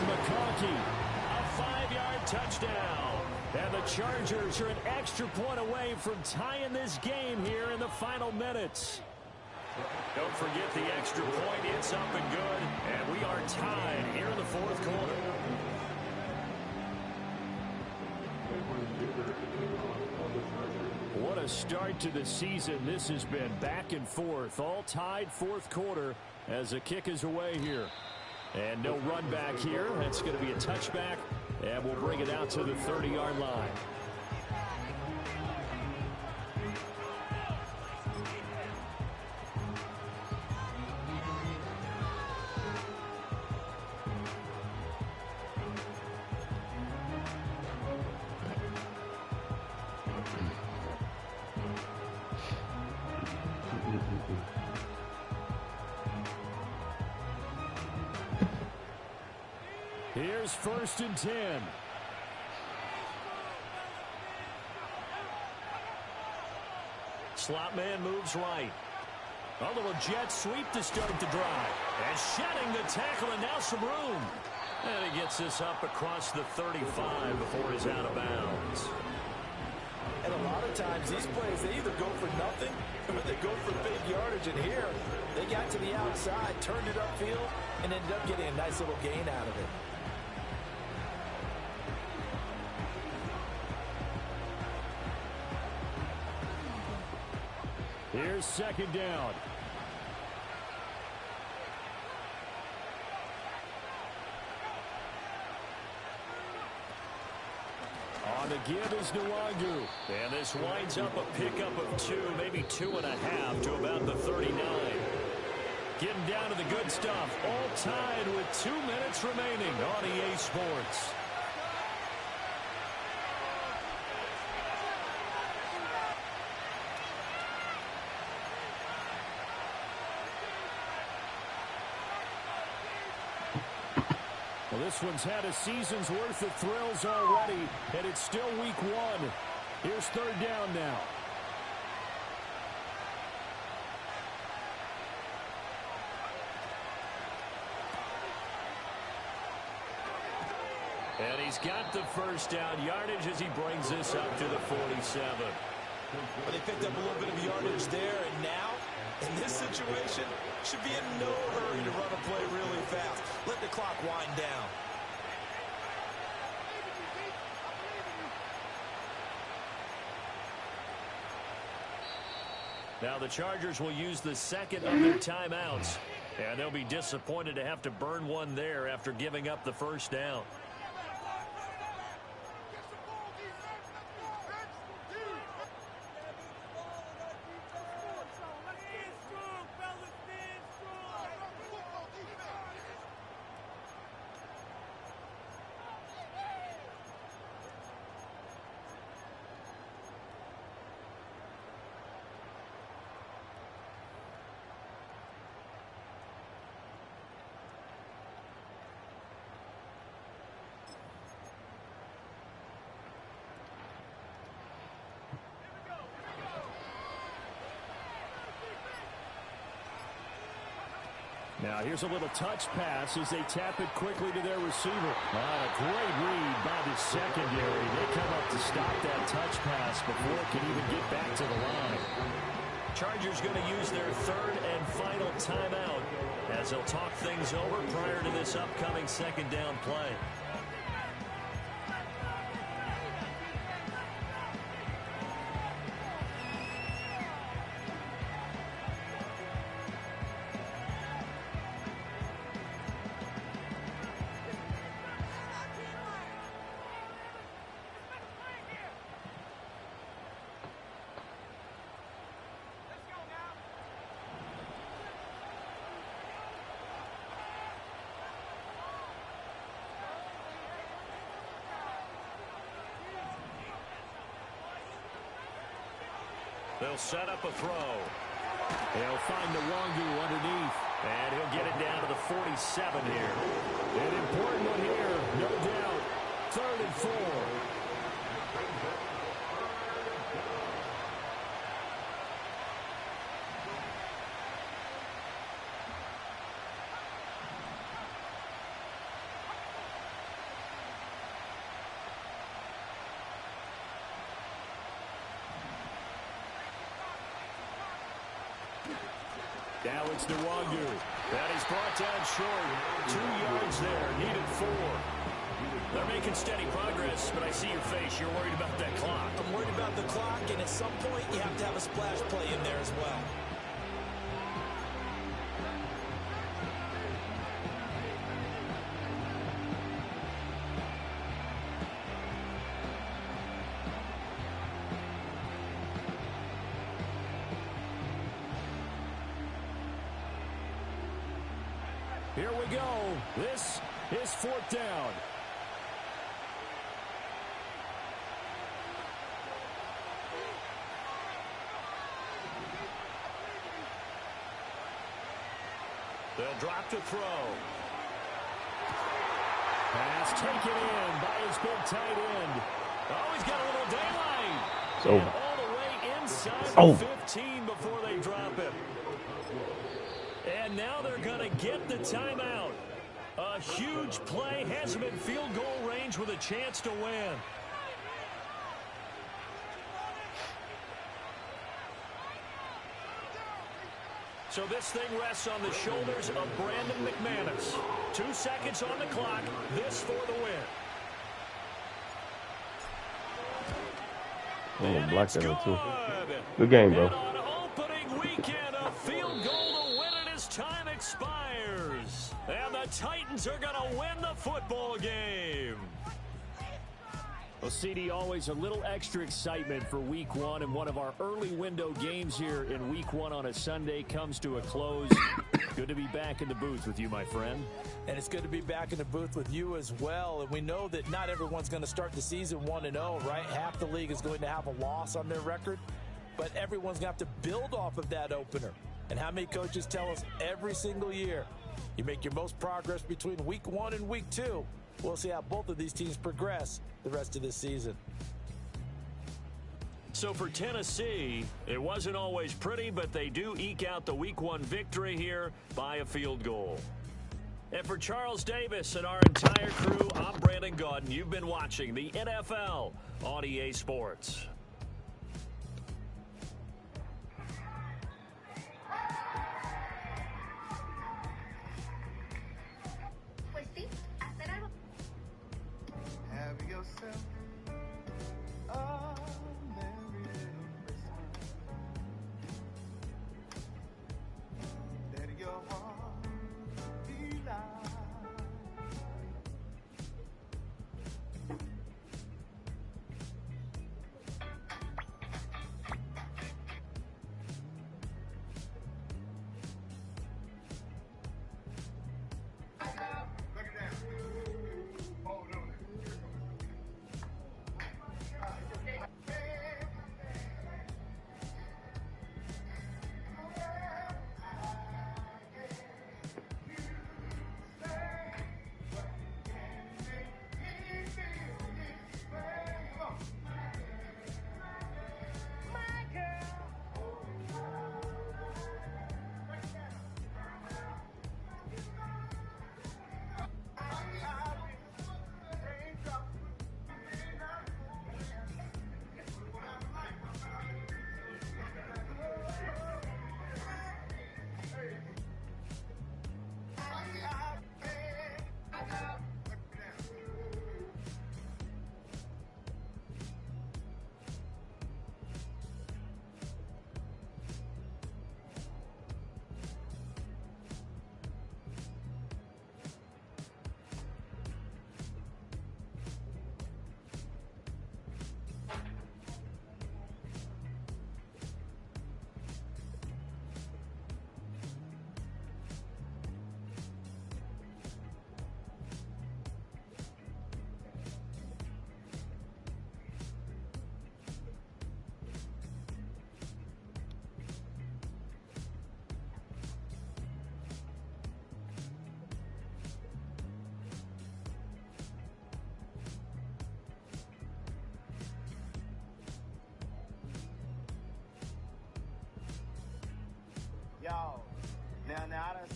B: McConkey, a 5-yard touchdown. And the Chargers are an extra point away from tying this game here in the final minutes. Don't forget the extra point. It's up and good. And we are tied here in the 4th quarter. What a start to the season. This has been back and forth. All tied 4th quarter as the kick is away here. And no run back here. That's going to be a touchback. And we'll bring it out to the 30-yard line. Here's 1st and 10. Slot man moves right. A little jet sweep to start the drive. And shedding the tackle, and now some room. And he gets this up across the 35 before he's out of bounds.
C: And a lot of times these plays, they either go for nothing or they go for big yardage. And here, they got to the outside, turned it upfield, and ended up getting a nice little gain out of it.
B: Here's 2nd down. On the give is Nwangu. And this winds up a pickup of 2, maybe 2.5 to about the 39. Getting down to the good stuff. All tied with 2 minutes remaining on EA Sports. Well, this one's had a season's worth of thrills already, and it's still week 1. Here's 3rd down now. And he's got the 1st down yardage as he brings this up to the 47.
D: Well, they picked up a little bit of yardage there, and now, in this situation, should be in no hurry to run a play really fast. Let the clock wind down.
B: Now the Chargers will use the 2nd of their timeouts, and they'll be disappointed to have to burn one there after giving up the 1st down. Now here's a little touch pass as they tap it quickly to their receiver. A great read by the secondary. They come up to stop that touch pass before it can even get back to the line. Chargers going to use their third and final timeout as they'll talk things over prior to this upcoming second down play. They'll set up a throw. They'll find the Nwangwu underneath, and he'll get it down to the 47 here. An important one here, no doubt. 3rd and 4. Now it's Nwangwu. That is brought down short. 2 yards there. Needed 4. They're making steady progress, but I see your face. You're worried about that clock.
C: I'm worried about the clock, and at some point you have to have a splash play in there as well.
B: Here we go. This is 4th down. They'll drop to throw. Pass taken in by his big tight end. Oh, he's got a little daylight.
E: It's over.
B: All the way inside the 15 before they drop it. And now they're going to get the timeout. A huge play has him in field goal range with a chance to win. So this thing rests on the shoulders of Brandon McManus. 2 seconds on the clock. This for the win.
E: I'm going to block that one, too. Good game, bro.
B: And on opening weekend, a field goal to win it as time expires. And the Titans are going to win the football game. Well, CD, always a little extra excitement for Week 1, and one of our early window games here in Week 1 on a Sunday comes to a close. Good to be back in the booth with you, my friend.
C: And it's good to be back in the booth with you as well. And we know that not everyone's going to start the season 1-0, right? Half the league is going to have a loss on their record, but everyone's going to have to build off of that opener. And how many coaches tell us every single year, you make your most progress between Week 1 and Week 2. We'll see how both of these teams progress the rest of this season.
B: So for Tennessee, it wasn't always pretty, but they do eke out the Week 1 victory here by a field goal. And for Charles Davis and our entire crew, I'm Brandon Gaudin. You've been watching the NFL on EA Sports.
A: Have yourself a merry Christmas. Let your heart be light.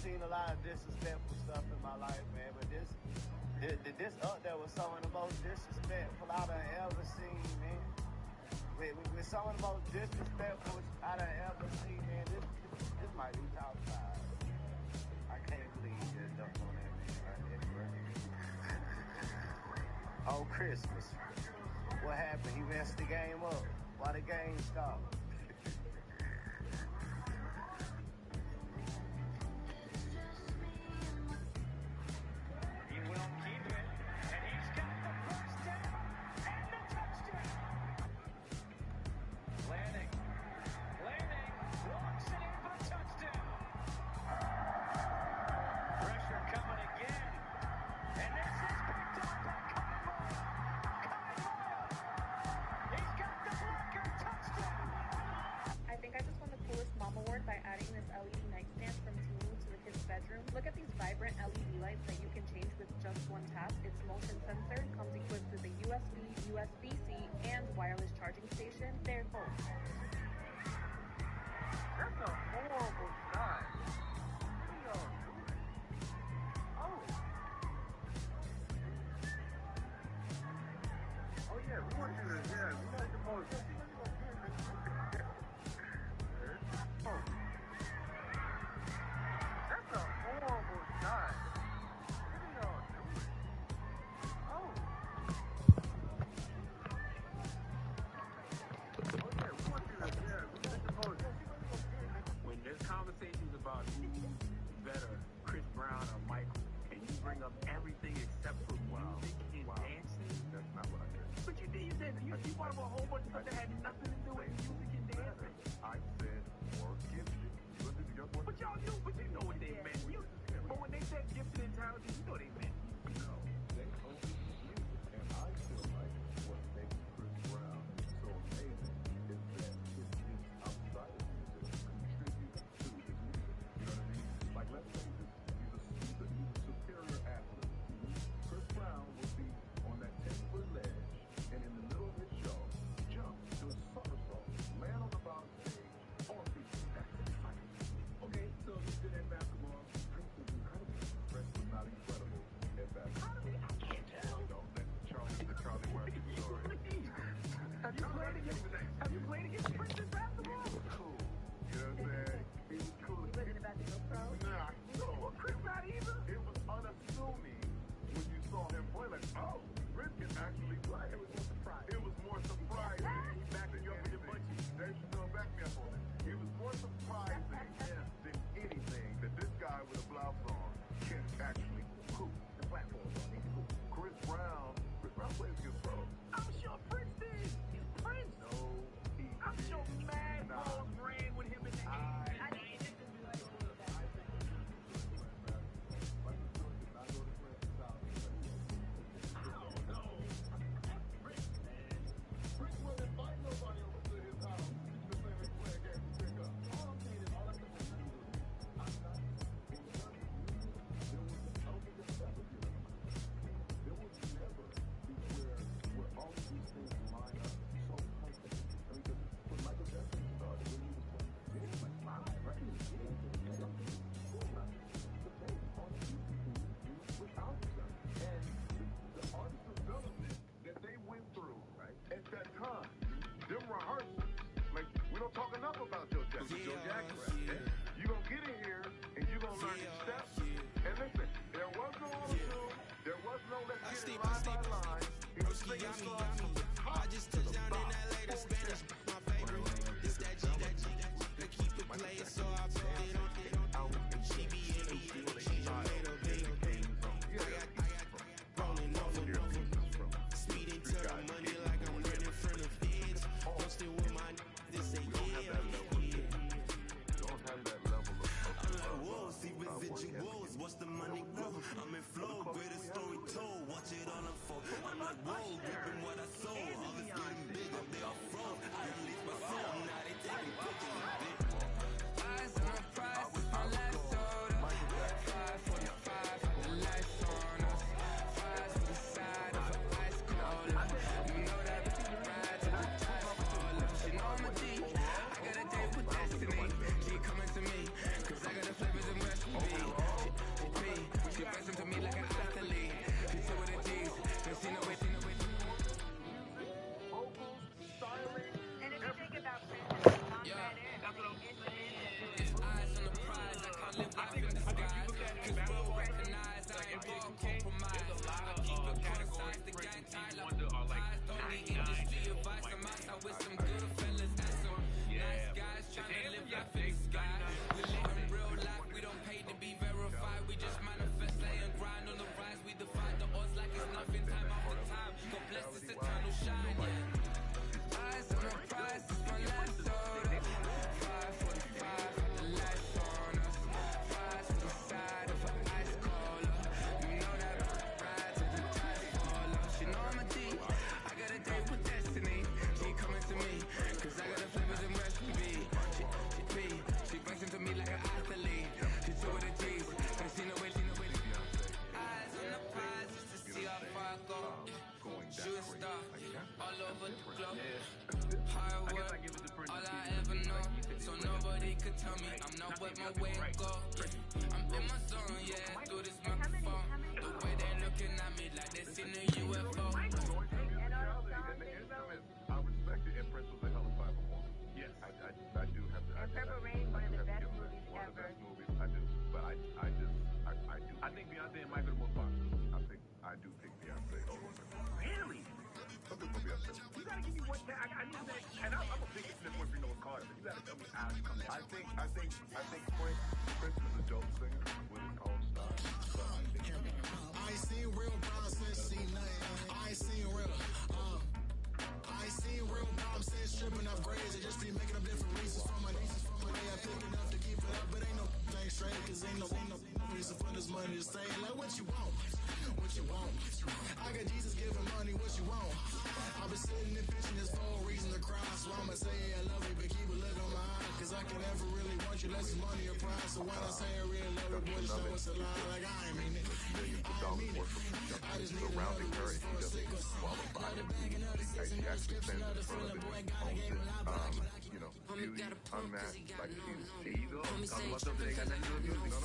F: seen a lot of disrespectful stuff in my life, man, but this up there was some of the most disrespectful I done ever seen, man. With some of the most disrespectful I done ever seen, man. This might be top 5. I can't believe you just dunked on that man right there, bro. On Christmas, what happened? He messed the game up. Why the game stopped?
G: By adding this LED nightstand from Temu to the kids' bedroom. Look at these vibrant LED lights that you can change with just one tap. It's motion sensor, comes equipped with a USB, USB-C, and wireless charging station. They're full.
F: That's a horrible shot. What are y'all doing? Oh yeah, we want you to, we want the most. That's a horrible shot. What are y'all doing? Oh yeah, we want you to, we want the most.
H: When there's conversations about who's better, Chris Brown or Michael, and you bring up everything except for music and dancing.
I: That's not what I did.
H: But you did. You said you brought up a whole bunch of stuff that had nothing to do with music and dancing.
I: I said more gifted.
H: But y'all knew, but you know what they meant. But when they said gifted and talented, you know they meant.
I: No, they only use music. And I feel like what makes Chris Brown so amazing is that his gifts outside of music contribute to his music. You know what I mean? Like, let's say he's a superior athlete. Chris Brown will be on that 10-foot ledge, and in the middle of his show, jump, do a somersault, land on the bounce stage, on people. That's exciting. Okay, so he did in basketball. Chris was incredible. Chris was not incredible at basketball.
H: I can't tell.
I: No, that's the Charlie Murphy story.
H: Have you played against Prince in basketball?
I: He was cool. You know what I'm saying? He was cool.
G: He wasn't about to go pro.
I: Nah, no.
H: Well, Chris not either.
I: It was unassuming when you saw him play. Like, oh, Chris can actually play. It was more surprising. It was more surprising.
H: He backing you up with your bunchies.
I: There you go, back me up on it. It was more surprising than anything that this guy with a blouse on can actually hoop.
H: The platform's on. He's cool.
I: Chris Brown plays against pro.
H: I'm sure Prince did. He's Prince.
I: No, he
H: I'm sure
I: did
H: mad
I: not.
H: balls ran with him in the
I: talk enough about Joe Jackson. Joe Jackson, you gonna get in here and you gonna learn these steps. And listen, there was no auto-tune, there was no let's get it line by line. He was singing songs from the top to the bottom.
A: My favorite, this that G, to keep it playing, so I put it on. She be in the she's a little bit of I got rolling over, speeding to the money like I'm running from the feds. Posting with my this say yeah.
I: Don't have that level of
A: I'm like, whoa, see residuals, what's the money grow? I'm in flow, greatest story told, watch it all unfold. I'm like, whoa, ripping what I sold, all this getting bigger, they all froze. I niggas will recognize I ain't gon' compromise. I keep it concise, the gang tight like pies. Don't need industry advice, I'm outside with some good fellas and some nice guys trying to live life in the sky. We live in real life, we don't pay to be verified. We just manifest, lay and grind on the rise. We defy the odds like it's nothing, time after time. God bless this eternal shine, yeah. Eyes on the prize, it's my last order. 5:45, the lights on us. Fries to the side of an ice cola. You know that I ride till the tide fall off. She know I'm a G, I got a date with destiny. She coming to me, cause I got the flavors and recipe. She breaks into me like an athlete. She two with the G's, and she know it. Eyes on the prize just to see how far I go. Shoot a star, all over the globe. Hard work, all I ever know. So nobody could tell me I'm not what my way go. I'm in my zone, yeah, through this microphone. The way they looking at me like they seen a UFO.
I: I respect it, and Prince was a hell of a performer. Yes, I do have to.
J: And Purple Rain, one of the best movies
I: One of the
J: ever.
I: best movies. I do, but I do.
H: I think Beyonce and Michael are more popular.
I: I do pick Beyonce over Prince.
H: Really?
I: Some people Beyonce.
H: You gotta give me one. I need that. And I'm a big Smith Winfrey Noah Carter, but you gotta tell me how she comes out.
I: I think Prince is a dope singer with his own style. But I think
A: I ain't seen real problems since see nothing. I ain't seen real. I ain't seen real problems since stripping up grades. I just be making up different reasons for my nieces. For my day, I pick enough to keep it up, but ain't no thing straight. Cause ain't no reason for this money to stay. Like what you want? What you want? I got Jesus giving money. What you want? I've been sitting and pitching this for a reason to cry. So I'ma say I love you, but keep a look on my eye. Cause I can never really want you unless it's money or prize. So when I say I really love you, boy, just know it's a lie. Like I ain't mean it.
I: millions of dollars worth of surrounding her, and she doesn't qualify. She actually stands in front of it, owns it. Beauty unmatched, like
H: There you go. Talk about something they got nothing to do with music.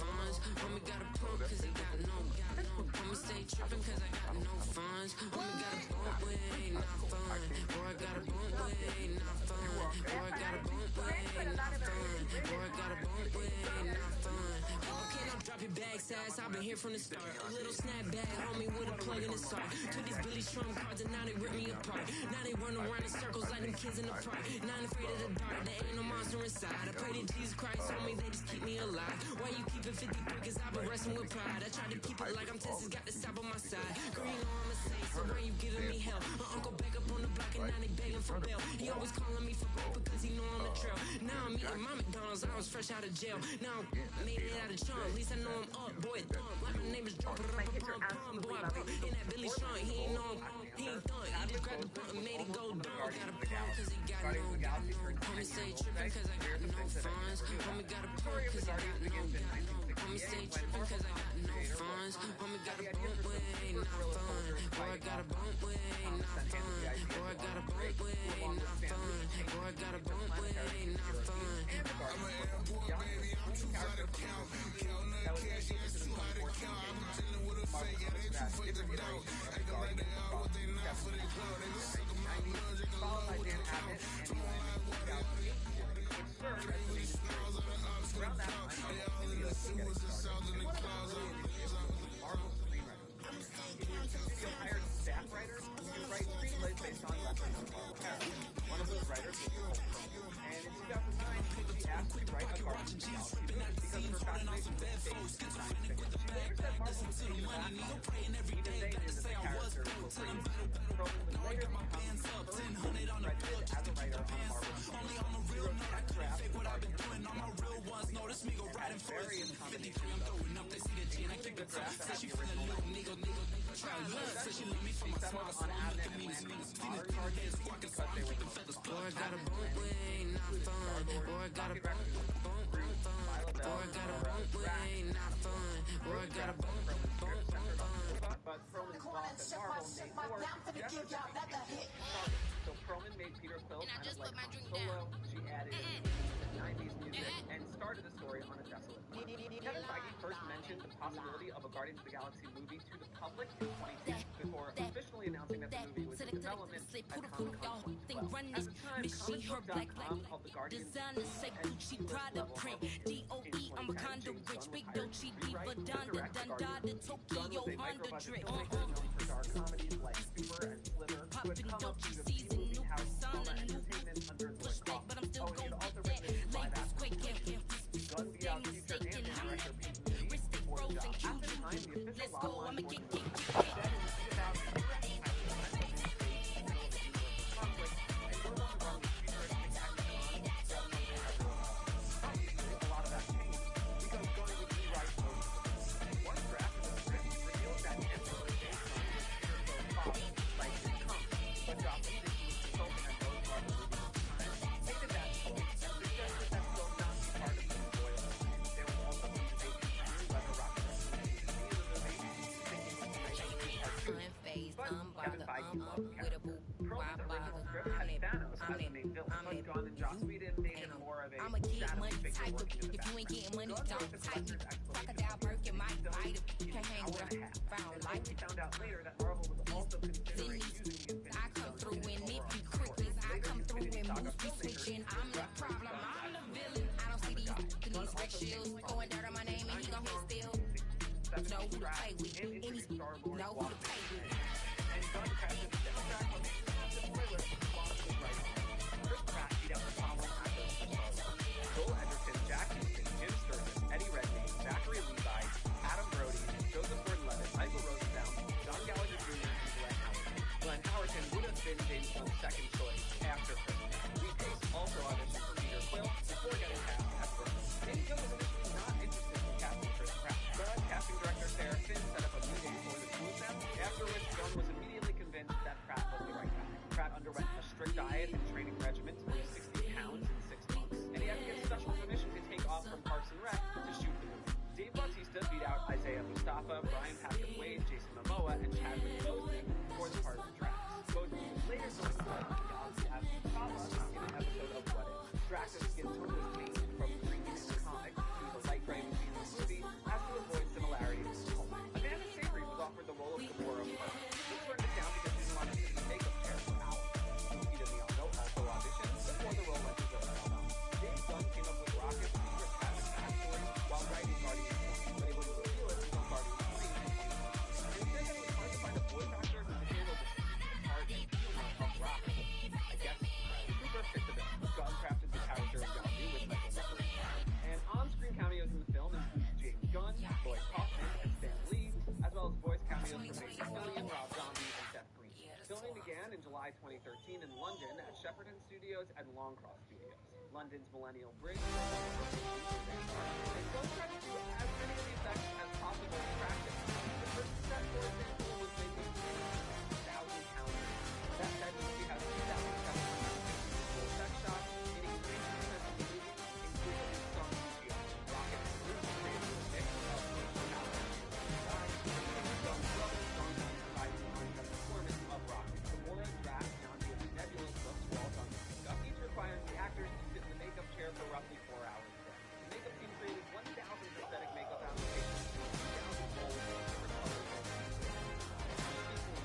A: Homie got a pump cause he got no gun. Homie stay trippin' cause I got no funds. Homie got a bump with ain't not fun. Boy, I got a bump with ain't not fun. Boy, I got a bump with ain't not fun. Boy, I got a bump with ain't not fun. Okay, now drop your bag, sass. I've been here from the start. A little snapback, homie, with a plug in the sock. Took these Billy Trump cards and now they rip me apart. Now they run around in circles like them kids in the park. Not afraid of the dark, there ain't no monster inside. I pray to Jesus Christ, homie, they just keep me alive. Why you keep it 53? Cause I've been wrestling with pride. I try to keep it like I'm Texas, got the South on my side. Girl, you know I'ma say, so when you giving me hell. My uncle back up on the block and now they begging for bail. He always calling me for broke because he know I'm the trail. Now I'm eating my McDonald's, I was fresh out of jail. Now I'm made it out of chunk, at least I know I'm up. Boy, thump, like my name is Drunk. Boy, I broke in that Billy Trunk, he ain't know he ain't thunk. He just grabbed the button, made it go down. Got a pump cause he got no. Homie stay trippin' cause I got no funds. Homie got a pump cause he got no. Homie stay trippin' cause I got no funds. Homie got a bump with ain't not fun. Boy, I got a bump with ain't not fun. Boy, I got a bump with ain't not fun. Boy, I got a bump with ain't not fun. I'm an airport baby, I'm too hard to count. Counting the cash, yeah, it's too hard to count. I'm dealing with a fake, yeah, they too fake to doubt. Acting like they are what they not for their clout. They just suck 'em out of love, they can love what they count. Come on, like what they are. These stars are the ops for the clout. They all in the sewers, the south in the clouds.
K: Hired staff writers to write screenplays based on lessons from characters. One of those writers was Nicole Perlman. And in 2009, she asked to write a garbage novel because of her fascination with fake science fiction. Later said Marvel was taking the last novel. Even they knew that the character was brilliant. Perlman was later become the first woman credited as a writer on a Marvel movie. She wrote 10 drafts of garbage novels. Very in combination with the draft that had the original she settled on Adam and Atlantis modern card games because they were the most
A: Boy, I got a bump with ain't not fun. Boy, I got a bump, Boy, I got a bump with ain't not fun. Boy, I got a bump,
K: But Perlman's boss at Marvel made Thor suggested that she be So Perlman made Peter Quill kind of like Han Solo. She added 90s music and started the story on a desolate planet. Kevin Feige first mentioned the possibility of a Guardians of the Galaxy movie to the public in 2010 before officially announcing that the movie was in development at Comic-Con 2012. At the time, comicbook.com called the Guardians and C-list level Marvel heroes. In 2010, James Gunn was hired to rewrite and direct the Guardians movie. Gunn was a micro-budget filmmaker known for dark comedies like Super and Slither, who had come up through the B-movie house Soma Entertainment under Lloyd Kaufman. Oh, and he had also written a live-action movie. Gunn beat out future and director Peyton Reed for the job. At the time, the official bottom line for the movie was set in 2000 conflict, and Gunn also brought the futuristic action on a lot of that changed because Gunn would rewrite most of it. One draft of the script revealed that Emperor based on his father, like his comic, but Joss Whedon, who was consulting on most Marvel movies at the time, hated that choice and suggested that Gunn not be part of the royal line. There was also some debate concerning whether Rocket Raccoon should be in the movie, thinking it might be part two. But Kevin Feige loved characters. Crowley's original script had Thanos as the main villain, but Gunn and Joss Whedon made him more of a shadowy figure working in the background. Gunn wrote the collector's explanation of the movie in an hour and a half, and only found out later that Marvel was also considering using the Infinity Stones for a later Infinity Saga filmmakers
L: I'm the problem, I'm the villain. I don't see these restrictions going dirt on my name and he gon' hit still. Know who to play with, and he's know who to play with.
K: And Gunn crafted the soundtrack of the playlist while he was writing. Chris Pratt beat out the following actors for Star Wars: Joel Edgerton, Jack Houston, Jim Sturgis, Eddie Redmayne, Zachary Levi, Adam Brody, Joseph Gordon-Levitt, Michael Rosenbaum, John Gallagher Jr., and Glenn Howerton. Glenn Howerton would have been James Gunn's second choice after Chris Pratt. Lee Pace also auditioned for Peter Quill before getting cast as Brooke. James Gunn was initially not interested in casting Chris Pratt, but casting director Sarah Finn set up a meeting for the two of them, after which Gunn was immediately convinced that Pratt was the right guy. Pratt underwent a strict diet and training regimen to lose 60 pounds in 6 months, and he had to get special permission to take off from Parks and Rec to shoot the movie. Dave Bautista beat out Isaiah Mustafa, Brian Patrick Wade, Jason Momoa, and Chadwick Boseman for the part of the Drax. Boseman was later joined by Galaxy as Mustafa in an episode of What If. Drax's skin tone was changed from green in the comic to the light gray we see in the movie, as to avoid similarities to Hulk. Amanda Seyfried was offered the role of Gamora first. She turned it down because she didn't want to sit in the makeup chair for hours. Lupita Nyong'o also auditioned before the role went to Zoe Saldana. James Gunn came up with Rocket's secret tragic backstory while writing Guardians 1, but he wouldn't reveal it until Guardians 3 in 2020. And he said that it was hard to find a voice actor who could handle the part and humor of Rocket. I guess super fit to this. Gunn crafted the character of Yondu with Michael Rooker. And on-screen cameos in the film include James Gunn, Lloyd Kaufman, and Stan Lee, as well as voice cameos from Mason Fillion, Rob Zombie, and Seth Green. Filming began in July 2013 in London at Shepperton Studios and Longcross Studios. London's Millennial Bridge and Gunn tried to do as many of the effects as possible in practice. The first set, for example, was making 1,000 pounds. That said, the movie has 2,750 effect shots, meaning 90% of the movie including some CGI. Rocket and Groot created a mix of virtual reality and CGI, and Gunn's brother, John Gunn, provided the on-set performance of Rocket. Gamora, Drax, Yondu, and Nebula books were all done with makeup, each requiring the actors to sit in the makeup chair for roughly 4 hours a day. The makeup team created 1,000 prosthetic makeup applications and 2,000 molds of different colors of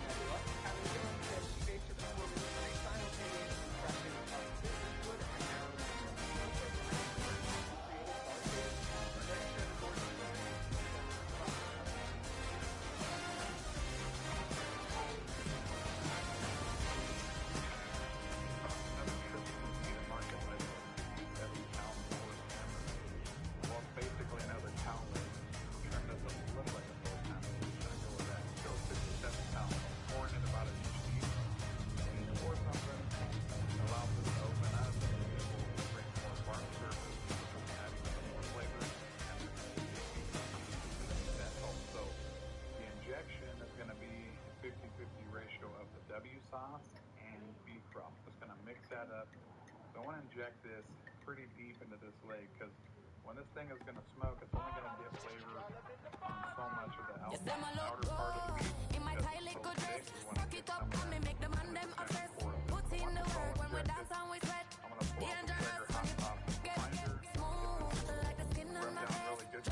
K: Nebula, having just said she based her performance on a simultaneous impression of Wood and Arrow.
I: Well, basically another town turned us a little like a full town. Trying to go with that. Still 57 pounds. Pouring it about an inch deep. And pour something allows us to open up and be able to bring more farm surface, adding some more flavor. And that helps. So the injection is going to be a 50-50 ratio of the W sauce and beef broth. Just going to mix that up. So I want to inject this pretty deep into this leg because when this thing is going to smoke, it's only going to get flavor on so much of the outer part of the beef.
L: In my tight little dress, fuck it up and me make the man them obsessed. Put in the work when we dance and we sweat. Dangerous when you get smooth like the skin on my face.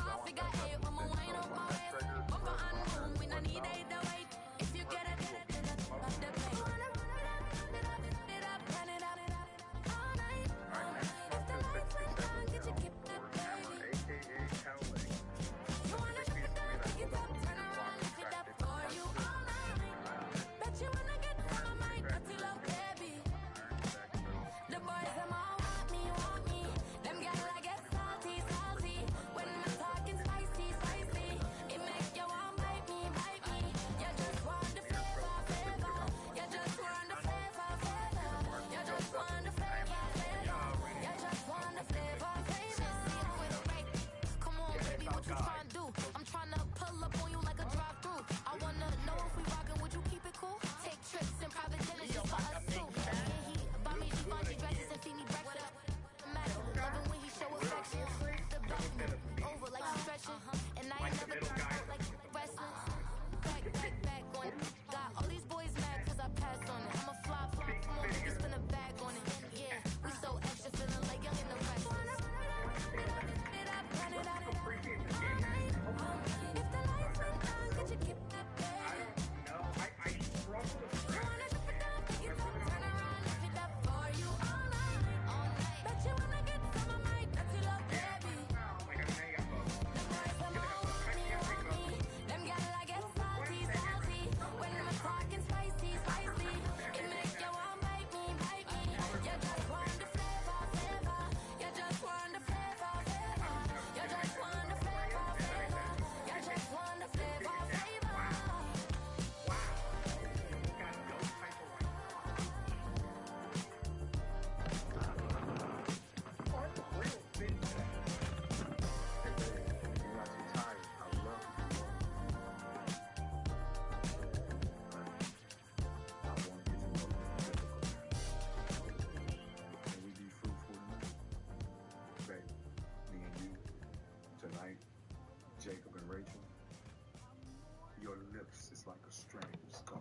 I: hurts. It's like a strange scar,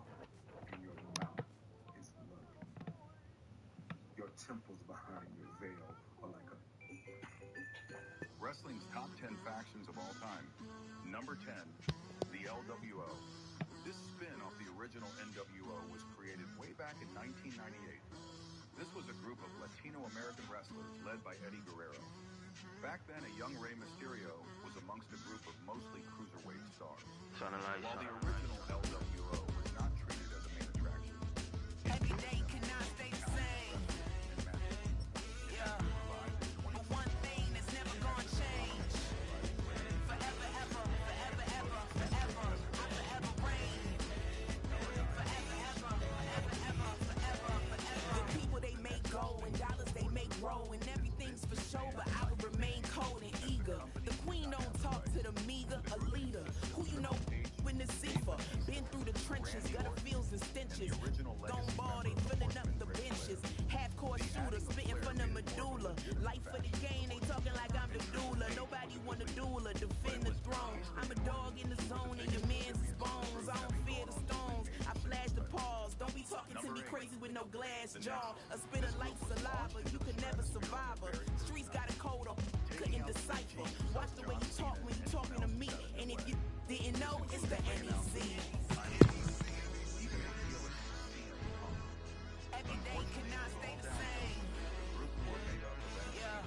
I: and your mouth is muddy. Your temples behind your veil are like a...
M: Wrestling's top 10 factions of all time. Number 10, the LWO. This spin off the original NWO was created way back in 1998. This was a group of Latino American wrestlers led by Eddie Guerrero. Back then, a young Rey Mysterio was amongst a group of mostly cruiserweight stars. While the original LWO was not treated as a main attraction.
L: Every day cannot stay the same. Yeah. But one thing that's never gonna change. Forever, ever, forever, ever, forever. I forever reign. Forever, ever, forever, ever, forever, forever. The people they make go and dollars they make grow and everything's for show, but I will remain cold and eager. The queen don't talk to the meager, a leader. Who you know in the zephyr? Been through the trenches, gutter fields and stenches. Gone ball, they filling up the benches. Half-court shooter, spitting from the medulla. Life for the game, they talking like I'm the doula. Nobody wanna doula, defend the throne. I'm a dog in the zone and your man's is bones. I don't fear the stones, I flash the paws. Don't be talking to me crazy with no glass jaw. A spit of light saliva, you could never survive her. Streets got a code up, couldn't decipher. Watch the way you talk when you talking to me. And if you didn't know, it's the NEC. Every day cannot stay the same. Yeah.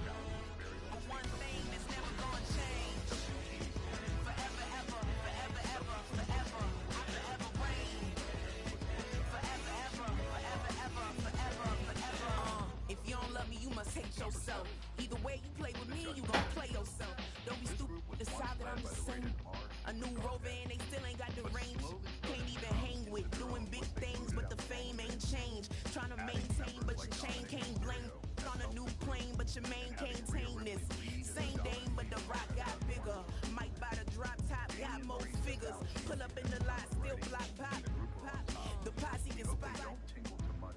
L: But one thing that's never gonna change. Forever, ever, forever, ever, forever. I forever reign. Forever, ever, forever, ever, forever, forever. If you don't love me, you must hate yourself. Either way you play with me, you gon' play yourself. Don't be stupid, decide that I'm the same. A new rover and they still ain't got the range. Can't even hang with doing big things, but the fame ain't changed. Trying to maintain, but your chain can't blame. On a new plane, but your main can't tame this. Same dame, but the rock got bigger. Might buy the drop top, got more figures. Pull up in the lot, still block pop. The posse can spot.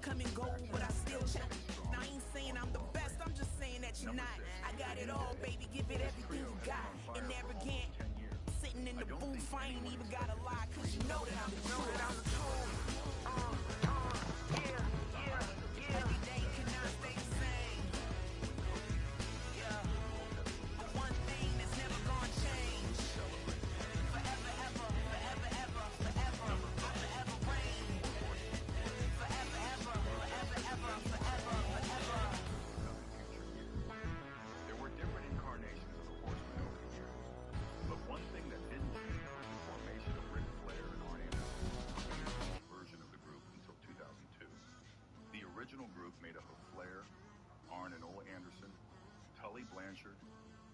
L: Come and go, but I still check. Now I ain't saying I'm the best, I'm just saying that you're not. I got it all, baby, give it everything you got. And arrogant, sitting in the booth, I ain't even gotta lie, cause you know that I'm the truth. Every day cannot stay the same. Yeah. But one thing that's never gonna change. Forever, ever, forever, ever, forever. I forever reign. Forever, ever, forever, ever, forever, forever.
M: There were different incarnations of the Horsemen over the years, but one thing that didn't change was the formation of Ric Flair and Arn Anderson, version of the group until 2002. The original group made up of Flair, Arn and Ole Anderson, Tully Blanchard,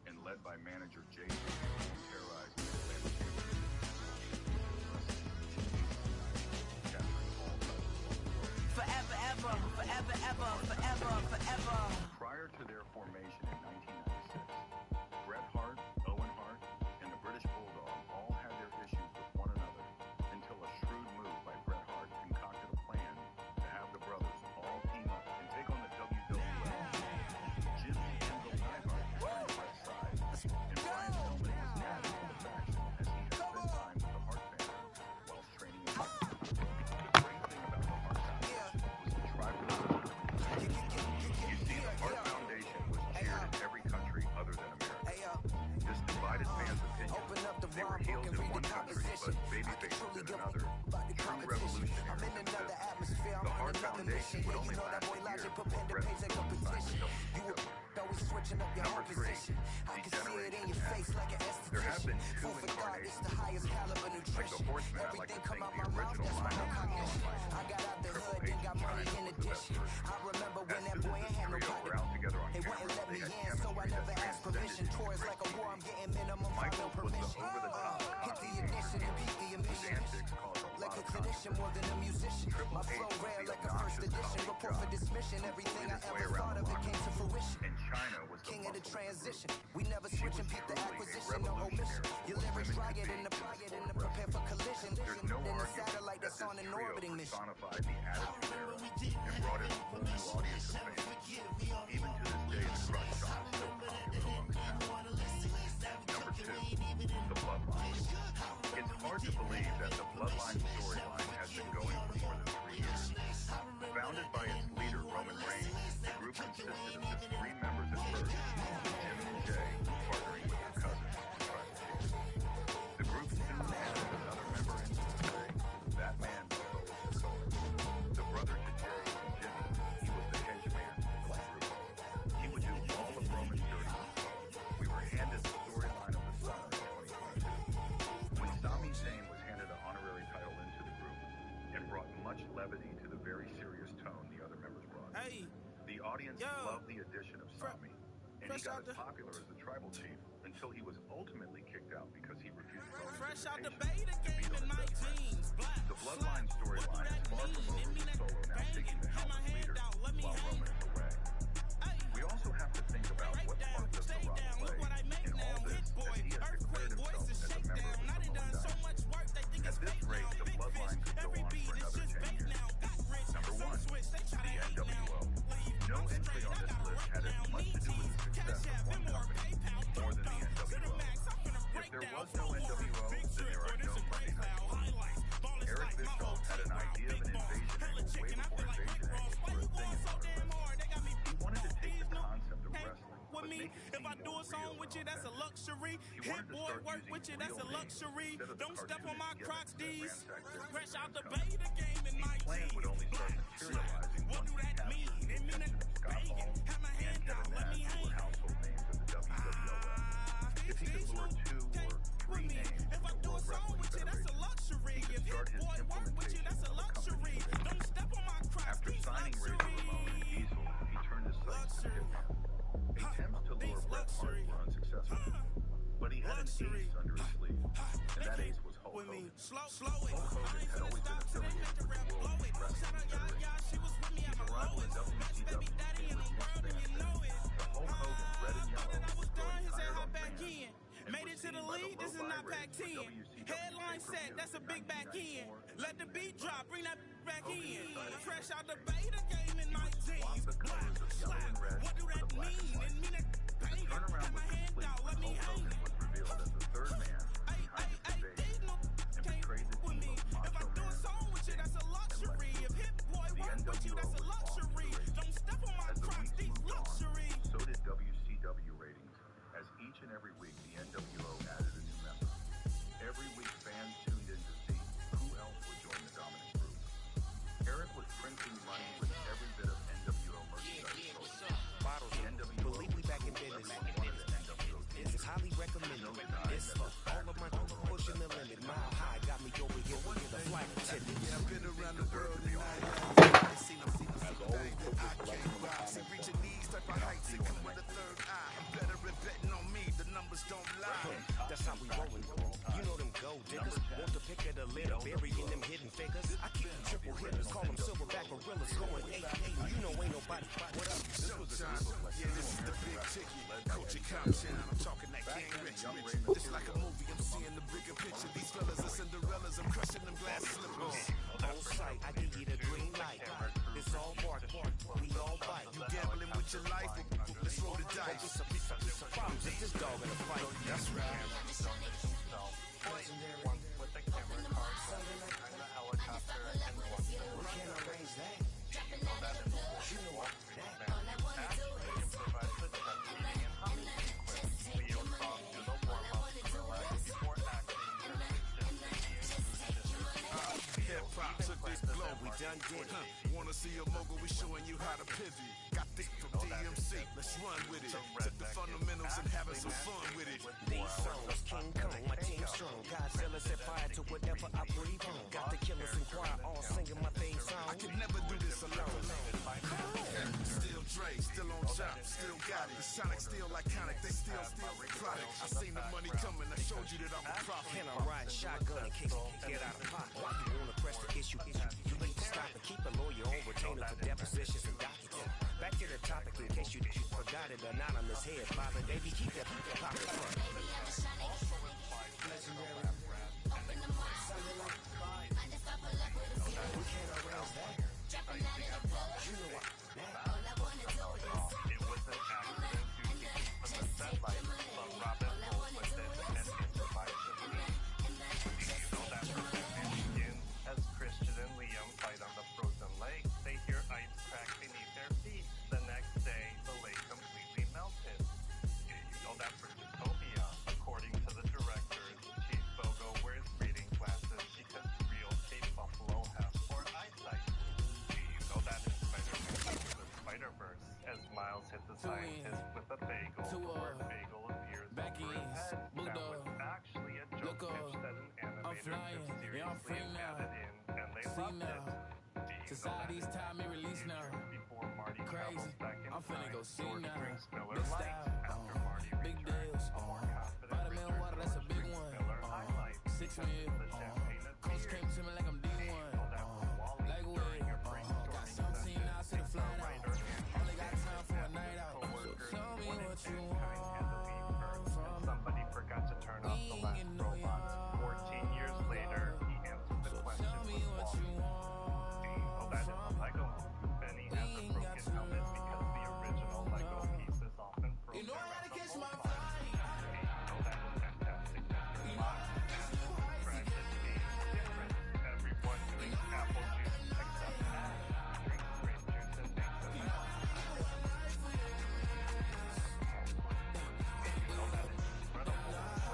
M: and led by manager Jay who terrorized the Atlantic
L: Forever, ever, forever, ever, forever, forever.
M: Prior to their formation in 1996, Bret Hart, Owen Hart, and the British Bulldog all had their issues with one another until a shrewd move by Bret Hart concocted a plan to have the brothers all team up and take on the WWF. Jim Anvil Neidhart was Bret's side, and Brian Pillman was nabbed from the faction as he had spent time with the Hart family whilst training in Mexico. The great thing about the Hart Foundation was the tribalism. You see, the Hart Foundation was cheered in every country other than America. This divided fans' opinion. They were heels in one country, but babyfaces in another. True revolutionaries in the business. The Hart Foundation would only last a year before Bret signed with WCW. Number 3, Degeneration X. There have been 2 incarnations of the group. Like the Horsemen, I'd like to thank the original lineup Triple H and China was the best version. As soon as this trio were out together on camera, they had chemistry that transcended into great. Michaels was the over-the-top cocky gangster heel, whose antics caused a lot of controversy. Triple H was the obnoxious college jock who bullied his way around the locker room. And China was the muscle of the group.
N: We never
M: She
N: switch
M: was
N: and beat the
M: truly a
N: acquisition, no omission.
M: revolutionary
N: Your
M: for
N: lyrics
M: women
N: rugged
M: to
N: in the
M: be
N: pocket
M: in
N: and
M: the
N: the prepare for collision.
M: There's no
N: Then the
M: argument
N: satellite
M: that
N: that's
M: this
N: on an
M: trio
N: orbiting mission.
M: personified the Attitude Era and brought in a whole new audience of fans. Even to this day, the Crush song is still popular amongst fans. Number 2, the Bloodline. It's hard to believe that the Bloodline audience loved the addition of Sami, and he got as popular as the tribal chief until he was ultimately kicked out because he refused Roman's invitation to be on his death match. The Bloodline storyline is far from over with Solo now taking the helm as leader while Roman is away. We also have to think about what part does The Rock play in all this, as he has declared himself as a member of the Samoan dynasty. At this rate, the Bloodline could go on for another 10 years. Number 1, the NWO. No entry on this list had as much to do with the success of one company more than the NWO. If there was no NWO, then there are no Monday Night Wars. Eric Bischoff had an idea of an invasion angle way before invasion angles were a thing in modern wrestling. He wanted to take the concept of wrestling, but make it seem more real and authentic. He wanted to start using real names instead of the cartoonish gimmicks that ransacked business and companies. These plans would only start materializing once he captured the attention of Scott Hall and Kevin Nash, who were household names at the WWF. If he could lure 2 or 3 names from the World Wrestling Federation, he could start his implementation of a company division. After signing Razor Ramon and Diesel, he turned his sights to Hitman. Attempts to lure Bret Hart were unsuccessful, but he had an ace under his sleeve, and that ace was Hulk Hogan. Hulk Hogan had always been affiliated with the World Youth Wrestling Federation. His arrival in WCW came with mixed fans. The Hulk Hogan red and yellow was growing tired on fans, and was seen by the low buy rates for WCW
L: Headline set, that's a big back end. Let the beat drop, bring that back in. Fresh out the beta game in 19.
M: Swap the colors of yellow and red
L: What do
M: for
L: that
M: the black and
L: mean?
M: white.
L: It mean
M: The turnaround was complete when Hulk Hogan was revealed as the third man behind his invasion and betrayed the team of Macho Man, Sting, and Lex Luger. The NWO was off to the races. As the weeks moved on, so did WCW ratings, as each and every week the NWO added a new member. Every week fans tuned in to see who else would join the dominant group. Eric was printing money with every bit of NWO merchandise sold. The NWO
N: Believe we back in business. It's highly recommended. It's all of my pushing the limit. Mile high got me over here with the flight attendant.
A: Yeah, I've been around the world and I seen them things that I can't rock. See, reaching these type of heights, it come with a third eye. I'm better at betting on me, the numbers don't lie.
N: That's how we rollin'. You know them gold diggers. Want to pick at a litter, burying them hidden figures. I keep them triple hitters, call them silverback gorillas, going 8-8. You know ain't nobody. What up?
A: Showtime. Yeah, this is the big ticket. Culture Compton. I'm talking that King Rich. It's like a movie. I'm seeing the bigger picture. These fellas are Cinderellas. I'm crushing them glass slippers.
N: On sight, I give you the green light. It's all bark. We all bite.
A: You gambling with your life? Let's roll the dice.
N: Problems if this dog in a fight.
A: That's right.
H: Once with the camera card, and the helicopter, and one
N: We can't arrange that. You know what?
H: actually improvised the test meeting and hockey sequence. Leo talked to the warm-up relax before acting
A: Hip-hop took this globe.
N: We done did it.
A: Wanna see a mogul? We showing you how to pivot. Got thick from DMC. Let's run with it. Took the fundamentals and having some fun with it.
N: These songs, King Kong, my team strong. Godzilla set fire to whatever I breathe on. Got the killers in choir all singing my theme song.
A: I can never do this alone. Still Dre, still on top, still got it. The Sonic still iconic, they still product. I seen the money coming, I showed you that I'm a prophet.
N: Can I ride shotgun in case you can get out of pocket? Why you wanna press the issue? You need to stop and keep a lawyer on retainer for depositions and dockets. Back to the topic in case you forgot it. Anonymous head bobbing, baby, keep that pocket front. We can't arrange that. You know what?
H: It was an accident due to heat from the sunlight, but Robin rolled with it and improvised the scene. Do you know that the begins as Christian and Liam fight on the frozen lake? They hear ice crack beneath their feet. The next day, the lake completely melted. Do you know that for Utopia, according to the directors, Chief Bogo wears reading glasses because real Cape Buffalo have poor eyesight? Do you know that in Spider-Verse, as Miles hit the scientist with a bagel, the word bagel appears over his head. That was actually a joke pitch that an animator took seriously and added in, and they loved it. Do you know that in the future, before before Marty
O: Crazy.
H: travels back in
O: I'm finna
H: time,
O: go see
H: George
O: now.
H: brings Miller
O: Big
H: Lite
O: style.
H: after Marty
O: Big
H: returns.
O: deals.
H: A more confident
O: Vitamin water, that's a
H: George
O: big
H: drinks
O: one.
H: Miller High Life
O: 6
H: because
O: mil.
H: it's the champagne of
O: Coach
H: beer.
O: came to me like I'm D1.
H: Know that from Wally
O: Like what?
H: during a
O: Got
H: brainstorming
O: 17
H: session,
O: hours to the
H: the
O: flight out.
H: writer and
O: Only got time for a
H: with
O: night
H: his
O: out. So
H: coworkers
O: tell me
H: when
O: what
H: it's
O: you
H: mankind and the leave her, and somebody forgot to turn off the last robot. 14 years later, he answered the question with Wally. Do you know that in the Lego movie, Benny has a broken helmet because the original Lego pieces often broke
O: You know I gotta catch my
H: flight.
O: flight.
H: And you know that in Fantastic Mr. Fox, Brandon being different. Everyone drinks apple juice except Matt. Drinks grape juice and makes it out. And you know that in Incredible Hulk,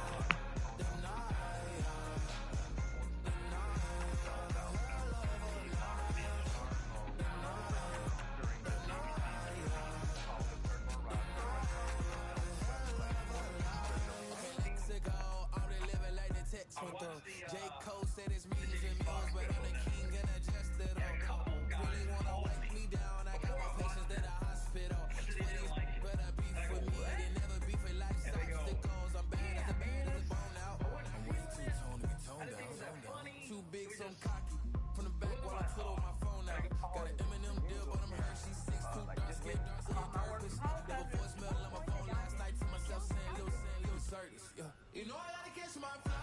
O: J. Cole said it's music and mules, but I'm the king and a jester though. Really wanna wipe me down, I got more patience than a hospital. Sweaties better beef with me, they never beef with life obstacles. I'm bad as a bone out. I'm way too toned to be toned down. Too big, so I'm cocky. From the back while I twiddle my phone out. Got an Eminem deal, but I'm Hershey 6'2", dark skin, purpose. Leave a voicemail on my phone last night to myself saying little circus. Yeah. You know I gotta catch my flight.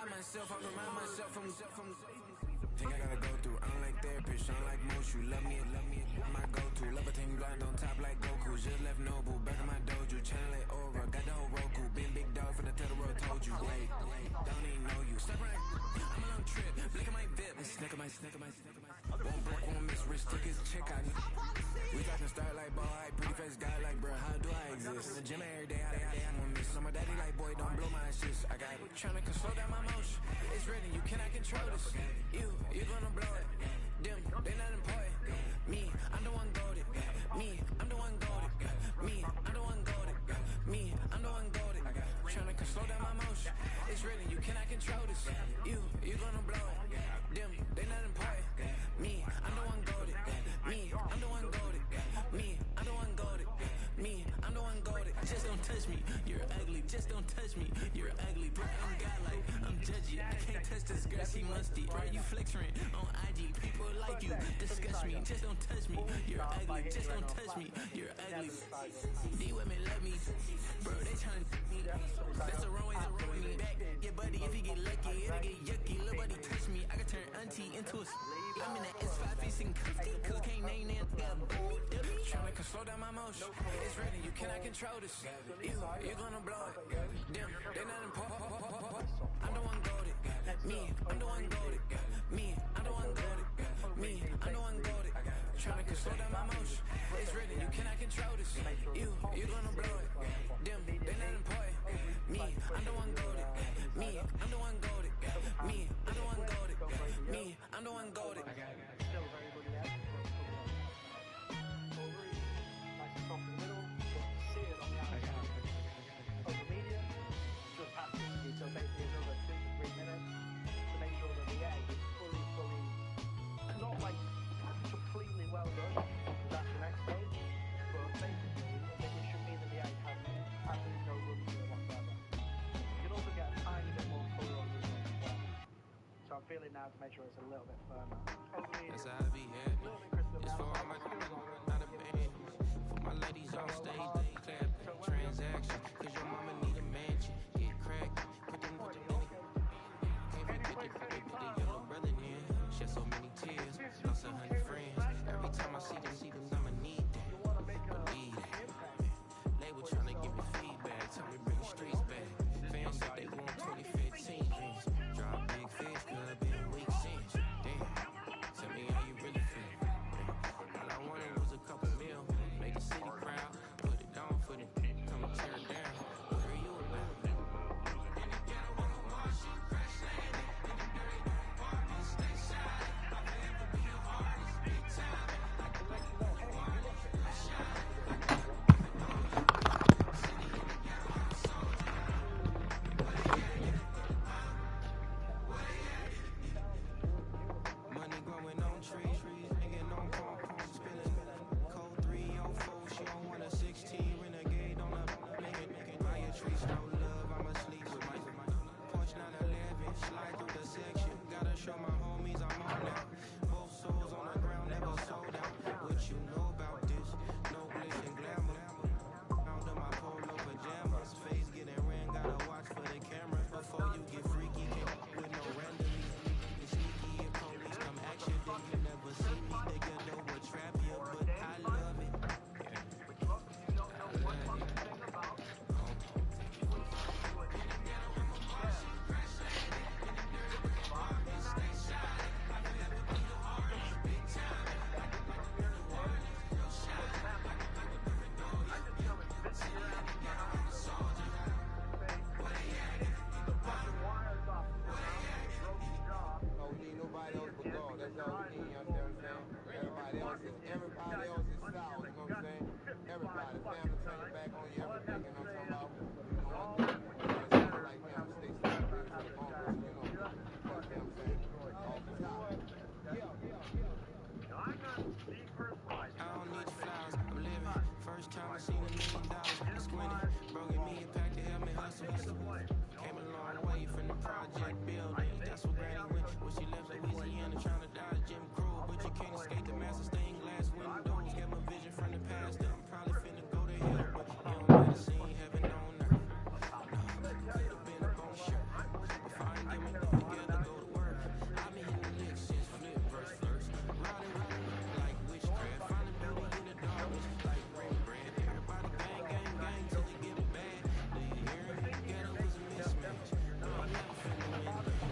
O: Myself, I remind myself from think I gotta go through. Unlike therapist, unlike most, you love me, my go-to. Love a team blind on top like Goku. Just left Noble, back in my dojo. Channel like Aura, got the whole Roku. Big dog for the tether road, told you. Wait, don't even know you. Step right, I'm on a trip. Blick at my VIP, snicker my. Won't break, won't miss, rich tickets, check out. We talking start like ball, hype, pretty face guy like, bro, how do I exist? In the gym every day, how they I'm gonna miss. So my daddy like, boy, don't blow my shit. I got it. Tryna slow down my motion. It's written, you cannot control this. You gonna blow it. Them, they not important. Me, I'm the one goaded. Me, I'm the one goaded. Me, I'm the one goaded. Me, I'm the one goaded. Tryna slow down my motion. It's written, you cannot control this. You gonna blow it. Them, they not important. Me, I'm the one goaded. Me, I'm the one goaded. Me, I'm the one goaded. Me, I'm the one goaded. Just don't touch me. You're ugly. Just don't touch me. You're ugly. Bro, I'm godlike. I'm judgy. I can't touch this girl. She musty. Why you flexing on IG? People like you disgust me. Just don't touch me. You're ugly. Just don't touch me. You're ugly. These women love me. Bro, they trying to me. That's the wrong way to roll me back. Yeah, buddy, if he get lucky, it'll get yucky. Little buddy touch me. I can turn auntie into a. I'm in that S5 facing cuffy. Cause can't name that. Trying to slow down my motion. It's ready. You cannot control this. You're gonna blow it. Them, they not important. I'm the one goaded. Me, I'm the one goaded. Me, I'm the one goaded. Me, I'm the one goaded. Trying to slow down my motion. It's ready. You cannot control control this. You gonna blow it. Them, they not important. Me, I'm the one goaded. Me, I'm the one goaded. Me, I'm the one goaded. Me, I'm the one goaded.
K: Still very good yet. Nice and soft in the middle. See it on the outside. Over medium. Just past 60. So basically another 2 to 3 minutes to make sure that the egg is fully, not like completely well done. That's the next stage. But basically, it should mean that the egg has absolutely no room to it whatsoever. You can also get a tiny bit more colour on this one as well. So I'm feeling now to make sure it's a little bit firmer.
O: That's how I be happy. It's for all my not a band. For my ladies on stage, they clap transaction. Cause your mama need a mansion. Get cracked. Put them in it. Can't forget the yellow brother in. Shed so many tears. Lost 100 friends. Every time I see them, I'ma need that. Believe that. Label tryna give me feedback. Tell me bring the streets back. Fans said they want 2015 dreams. Drop big fish, cause I've been weak since. Damn. Tell me how you really feel. All I wanted was a couple mil. Make the city proud. Put it on for the come and tear it down. What are you about? In the ghetto, I'm a Washington crash landing. In the dirty apartment, stay shy. I'll forever be the hardest. Big time. I can let you know. Money growing on trees, hanging on palm, spilling. Code 304, she don't want a 16, renegade on a make it buy a tree, no love, I'ma sleep with my Porsche 911, slide through the section, gotta show my homies I'm on now. Both souls on the ground, never sold out. What you know about this? No glitz and glamour. Found in my polo pajamas, face getting ran, gotta watch for the cameras before you get freaky. Can't with no randomly. Sneaky if police come action, then you never see me. The ghetto will trap you, but I love it.
P: No, we need nobody else but God. That's all we need, you understand what I'm saying? Everybody else is styles, you know what I'm saying? Everybody, family, turn your back on you, everything, you know what I'm talking about? You know what I'm saying? Like family, stay safe, baby, to the bone, you know. You understand what I'm saying? Off the top.
O: I don't need the flowers, I'm living. First time I seen $1 million, I squinted. Bro, give me a pack to help me hustle. Came a long way from the project buildings. That's where Granny went when she left Louisiana, trying to dodge Jim Crow. But you can't escape the master stained glass windows. Get my vision from the past. I'm probably finna go to hell, but you don't never seen heaven on earth. Could've been a bone shirt. If I ain't get my together, go to work. I've been hitting the licks since flip verse first. Riding like witchcraft. Finding beauty in the darkness like Rembrandt. Everybody gang till they get it bad. Do you hear me? Ghetto was a mismatch. No, I'm never finna win that.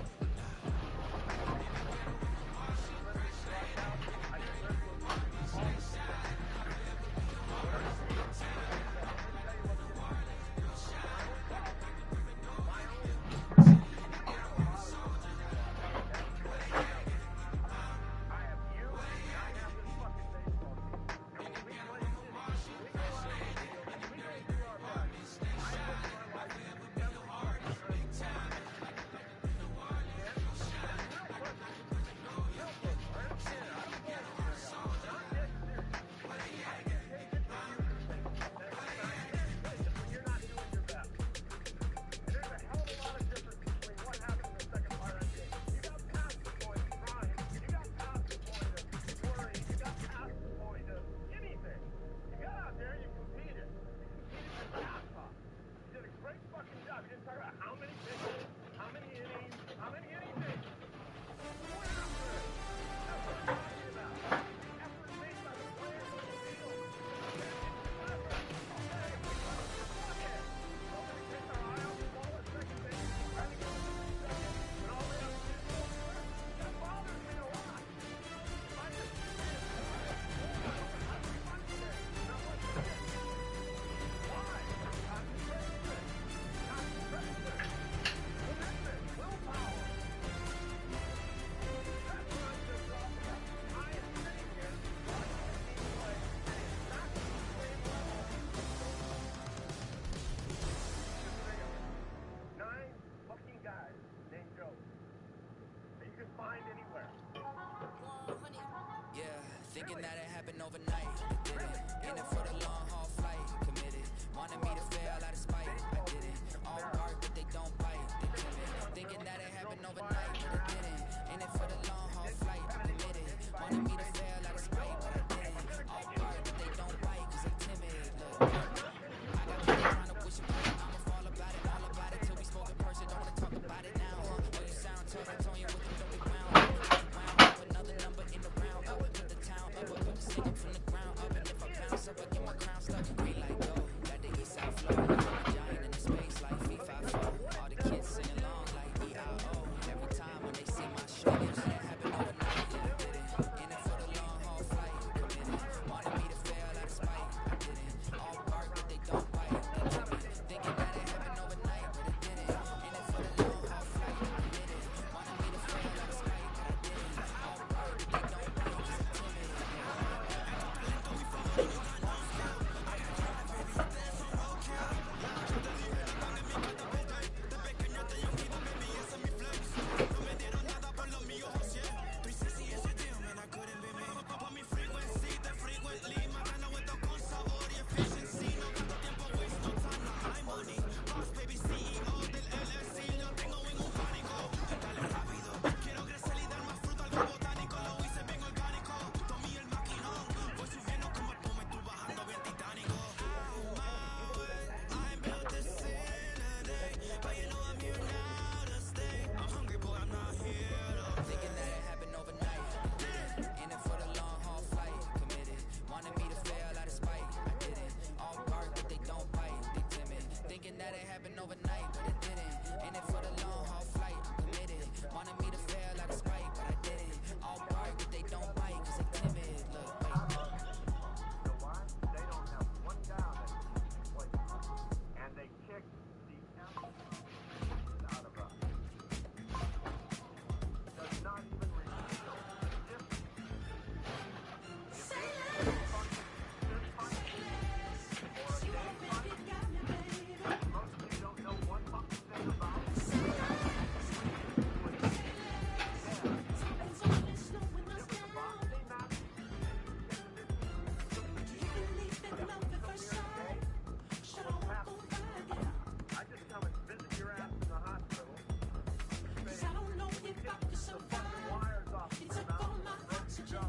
L: You took all my oxygen.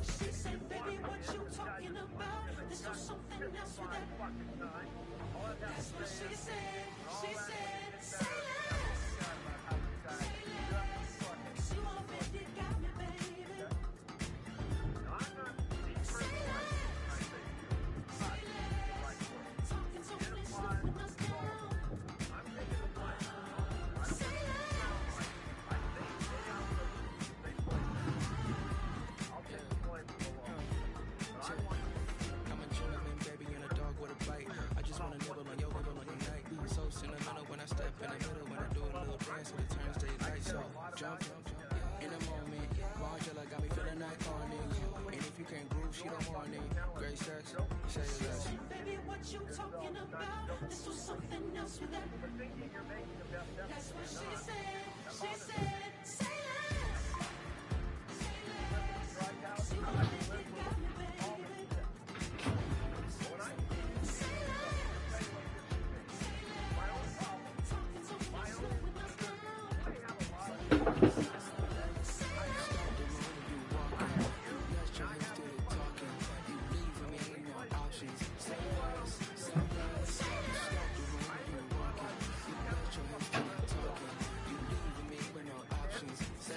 L: She said, baby, what you talking about? Let's do something else with that. That's what she said. She said, say less. Say less. 'Cause you already got me, baby. Say less. Say less. Talking so many slowing us down. Say less.
O: I'm a gentleman, baby, and a dog with a bite. I just wanna nibble on your nibble on your night. So sentimental when I step in the middle, when I do a little dance, and it turns to light. So jump in the moment. Angela got me feeling like horny. And if you can't groove, she don't want it. Great sex, say less.
L: Baby, what you talking about? Let's do something else with that. That's what she said. She said, say less. Say less. 'Cause you already got me, baby. Say less. Say less. Talking so much, slowing us down. Say less.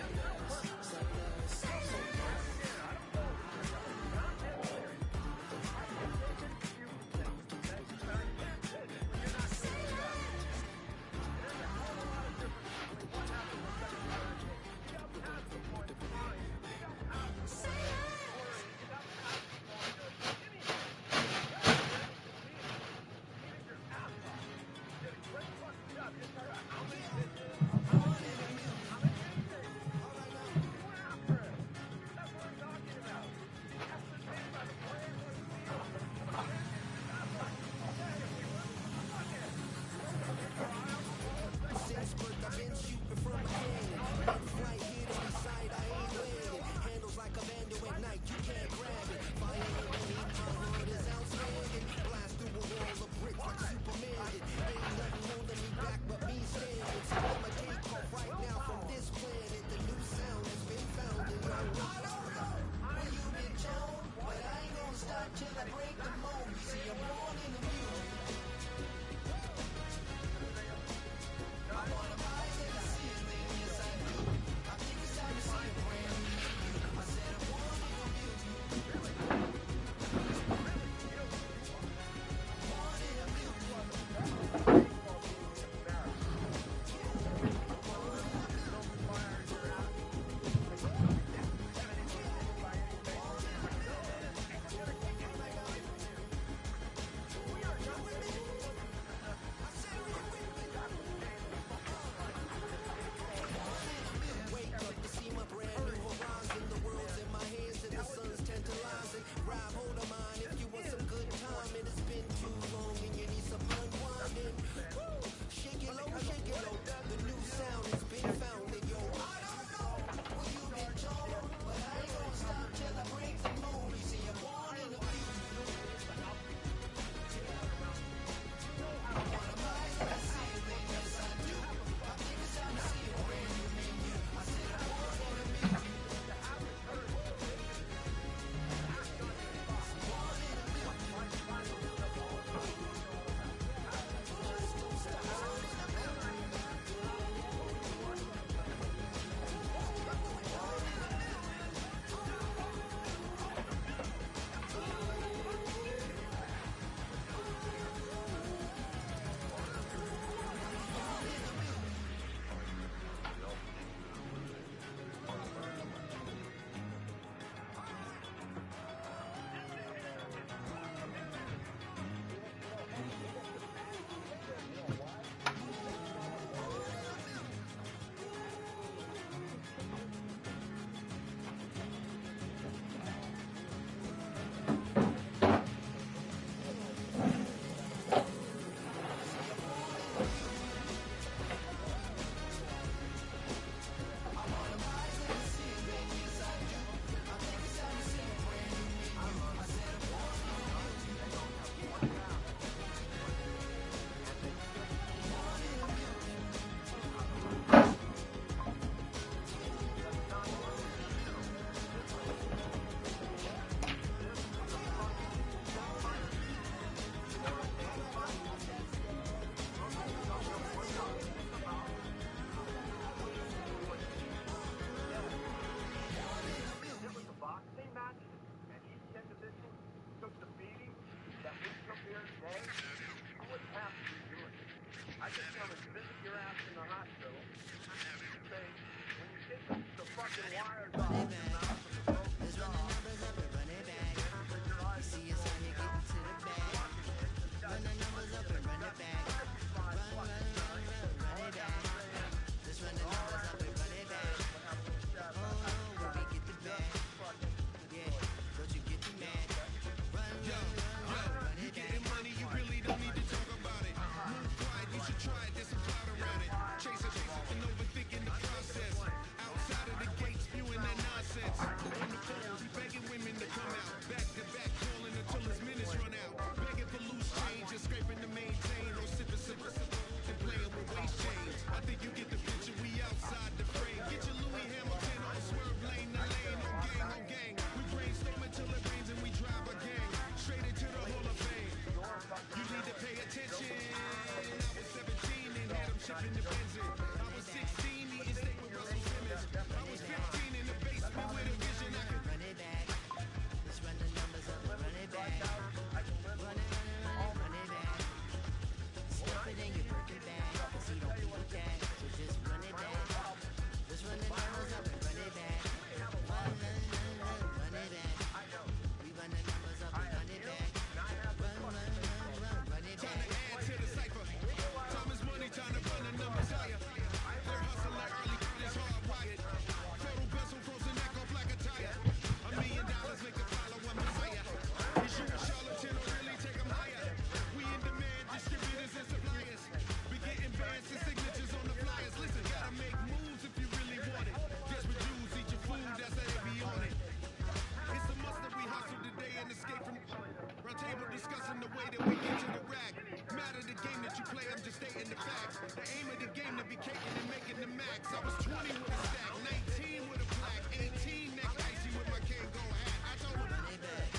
A: relax. The aim of the game to be caking and making the max. I was 20 with a stack, 19 with a plaque, 18 neck icy with my Kango hat. I told him, run it back.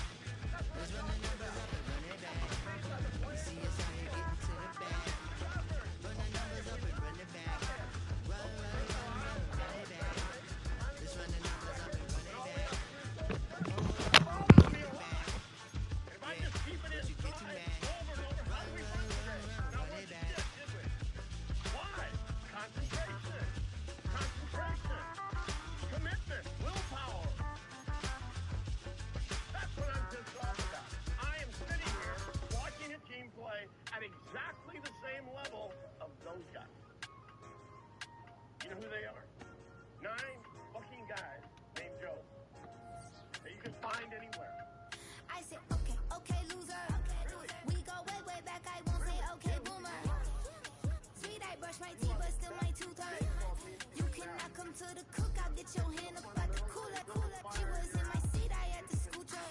A: Let's run the numbers up and run it back. You see us out here getting to the bag. Run the numbers up and run it back. Run it back. Let's run the numbers up and run it back.
B: If I just keep it inside over and over, how do we run today? Not what you did we? Why? Concentration. Commitment. Willpower. That's what I'm just talking about. I am sitting here watching a team play at exactly the same level of those guys. You know who they are? 9 fucking guys named Joe that you can find anywhere.
Q: I said, okay, loser. We go way back. I won't say okay, boomer. Sweet, I brush my teeth, but still my tooth hurt. You cannot come to the cookout, get your hand up out the cooler. She was in my seat, I had to scoot her.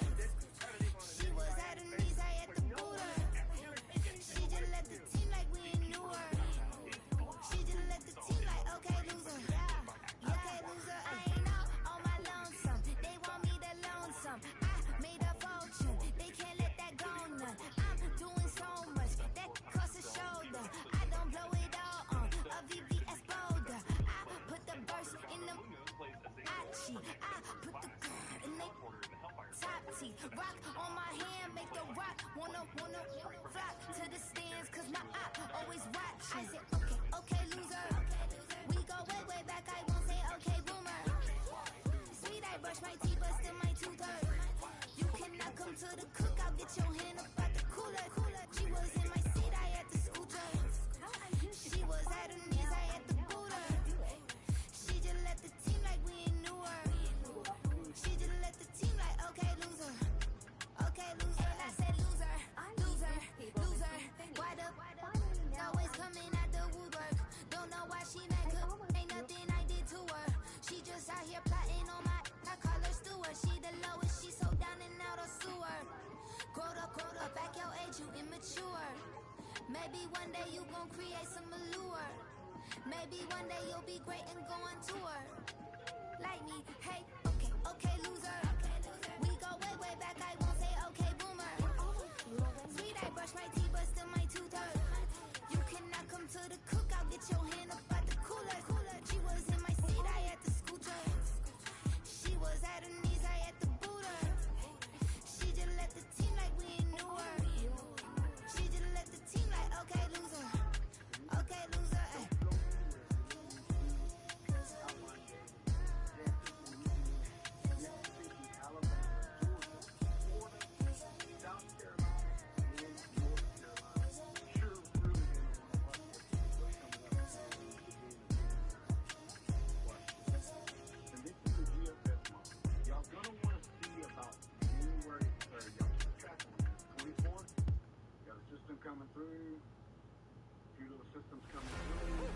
Q: She was at her knees, I had to boot her. She just let the team like we ain't knew her. She just let the team like, okay, loser. Okay, loser. I ain't out on my lonesome. They want me to loan some. I made a fortune. They can't let that go none. I'm doing so much that costs a shoulder. I don't blow it all on a VVS boulder. I put the burst in the Achi. I put the in the top T. Rock on my hand, make the rock wanna flock to the stands, cause my eye always watch. I said, okay, loser. We go way back. I won't say okay, boomer. Sweet, I brush my teeth, but still my tooth hurt. You cannot come to the cookout, get your hand up out the cooler. She was in my seat, I had to scoot her. She was at her knees, I had to boot her. She just let the team like we ain't knew her. She just let the team like, okay, loser. Okay, loser. I said loser. Why the always coming at the woodwork? Don't know why she mad, cause ain't nothing I did to her. She just out here plotting on my, I call her steward. She the lowest, she so down and out of sewer. Growed up, back your age, you immature. Maybe one day you gon' create some allure. Maybe one day you'll be great and go on tour. Like me, hey, okay, loser. We go way back, I won't say okay, boomer. Sweet, I brush my teeth, but still my tooth hurt. You cannot come to the cookout, get your hand up out the cooler. She was in my seat, I had to scoot her. She was at her knees, I had to boot her. She just let the team like we ain't knew her. She just let the team like, okay, loser. Okay, loser, ay.
I: Coming through, a few little systems coming through.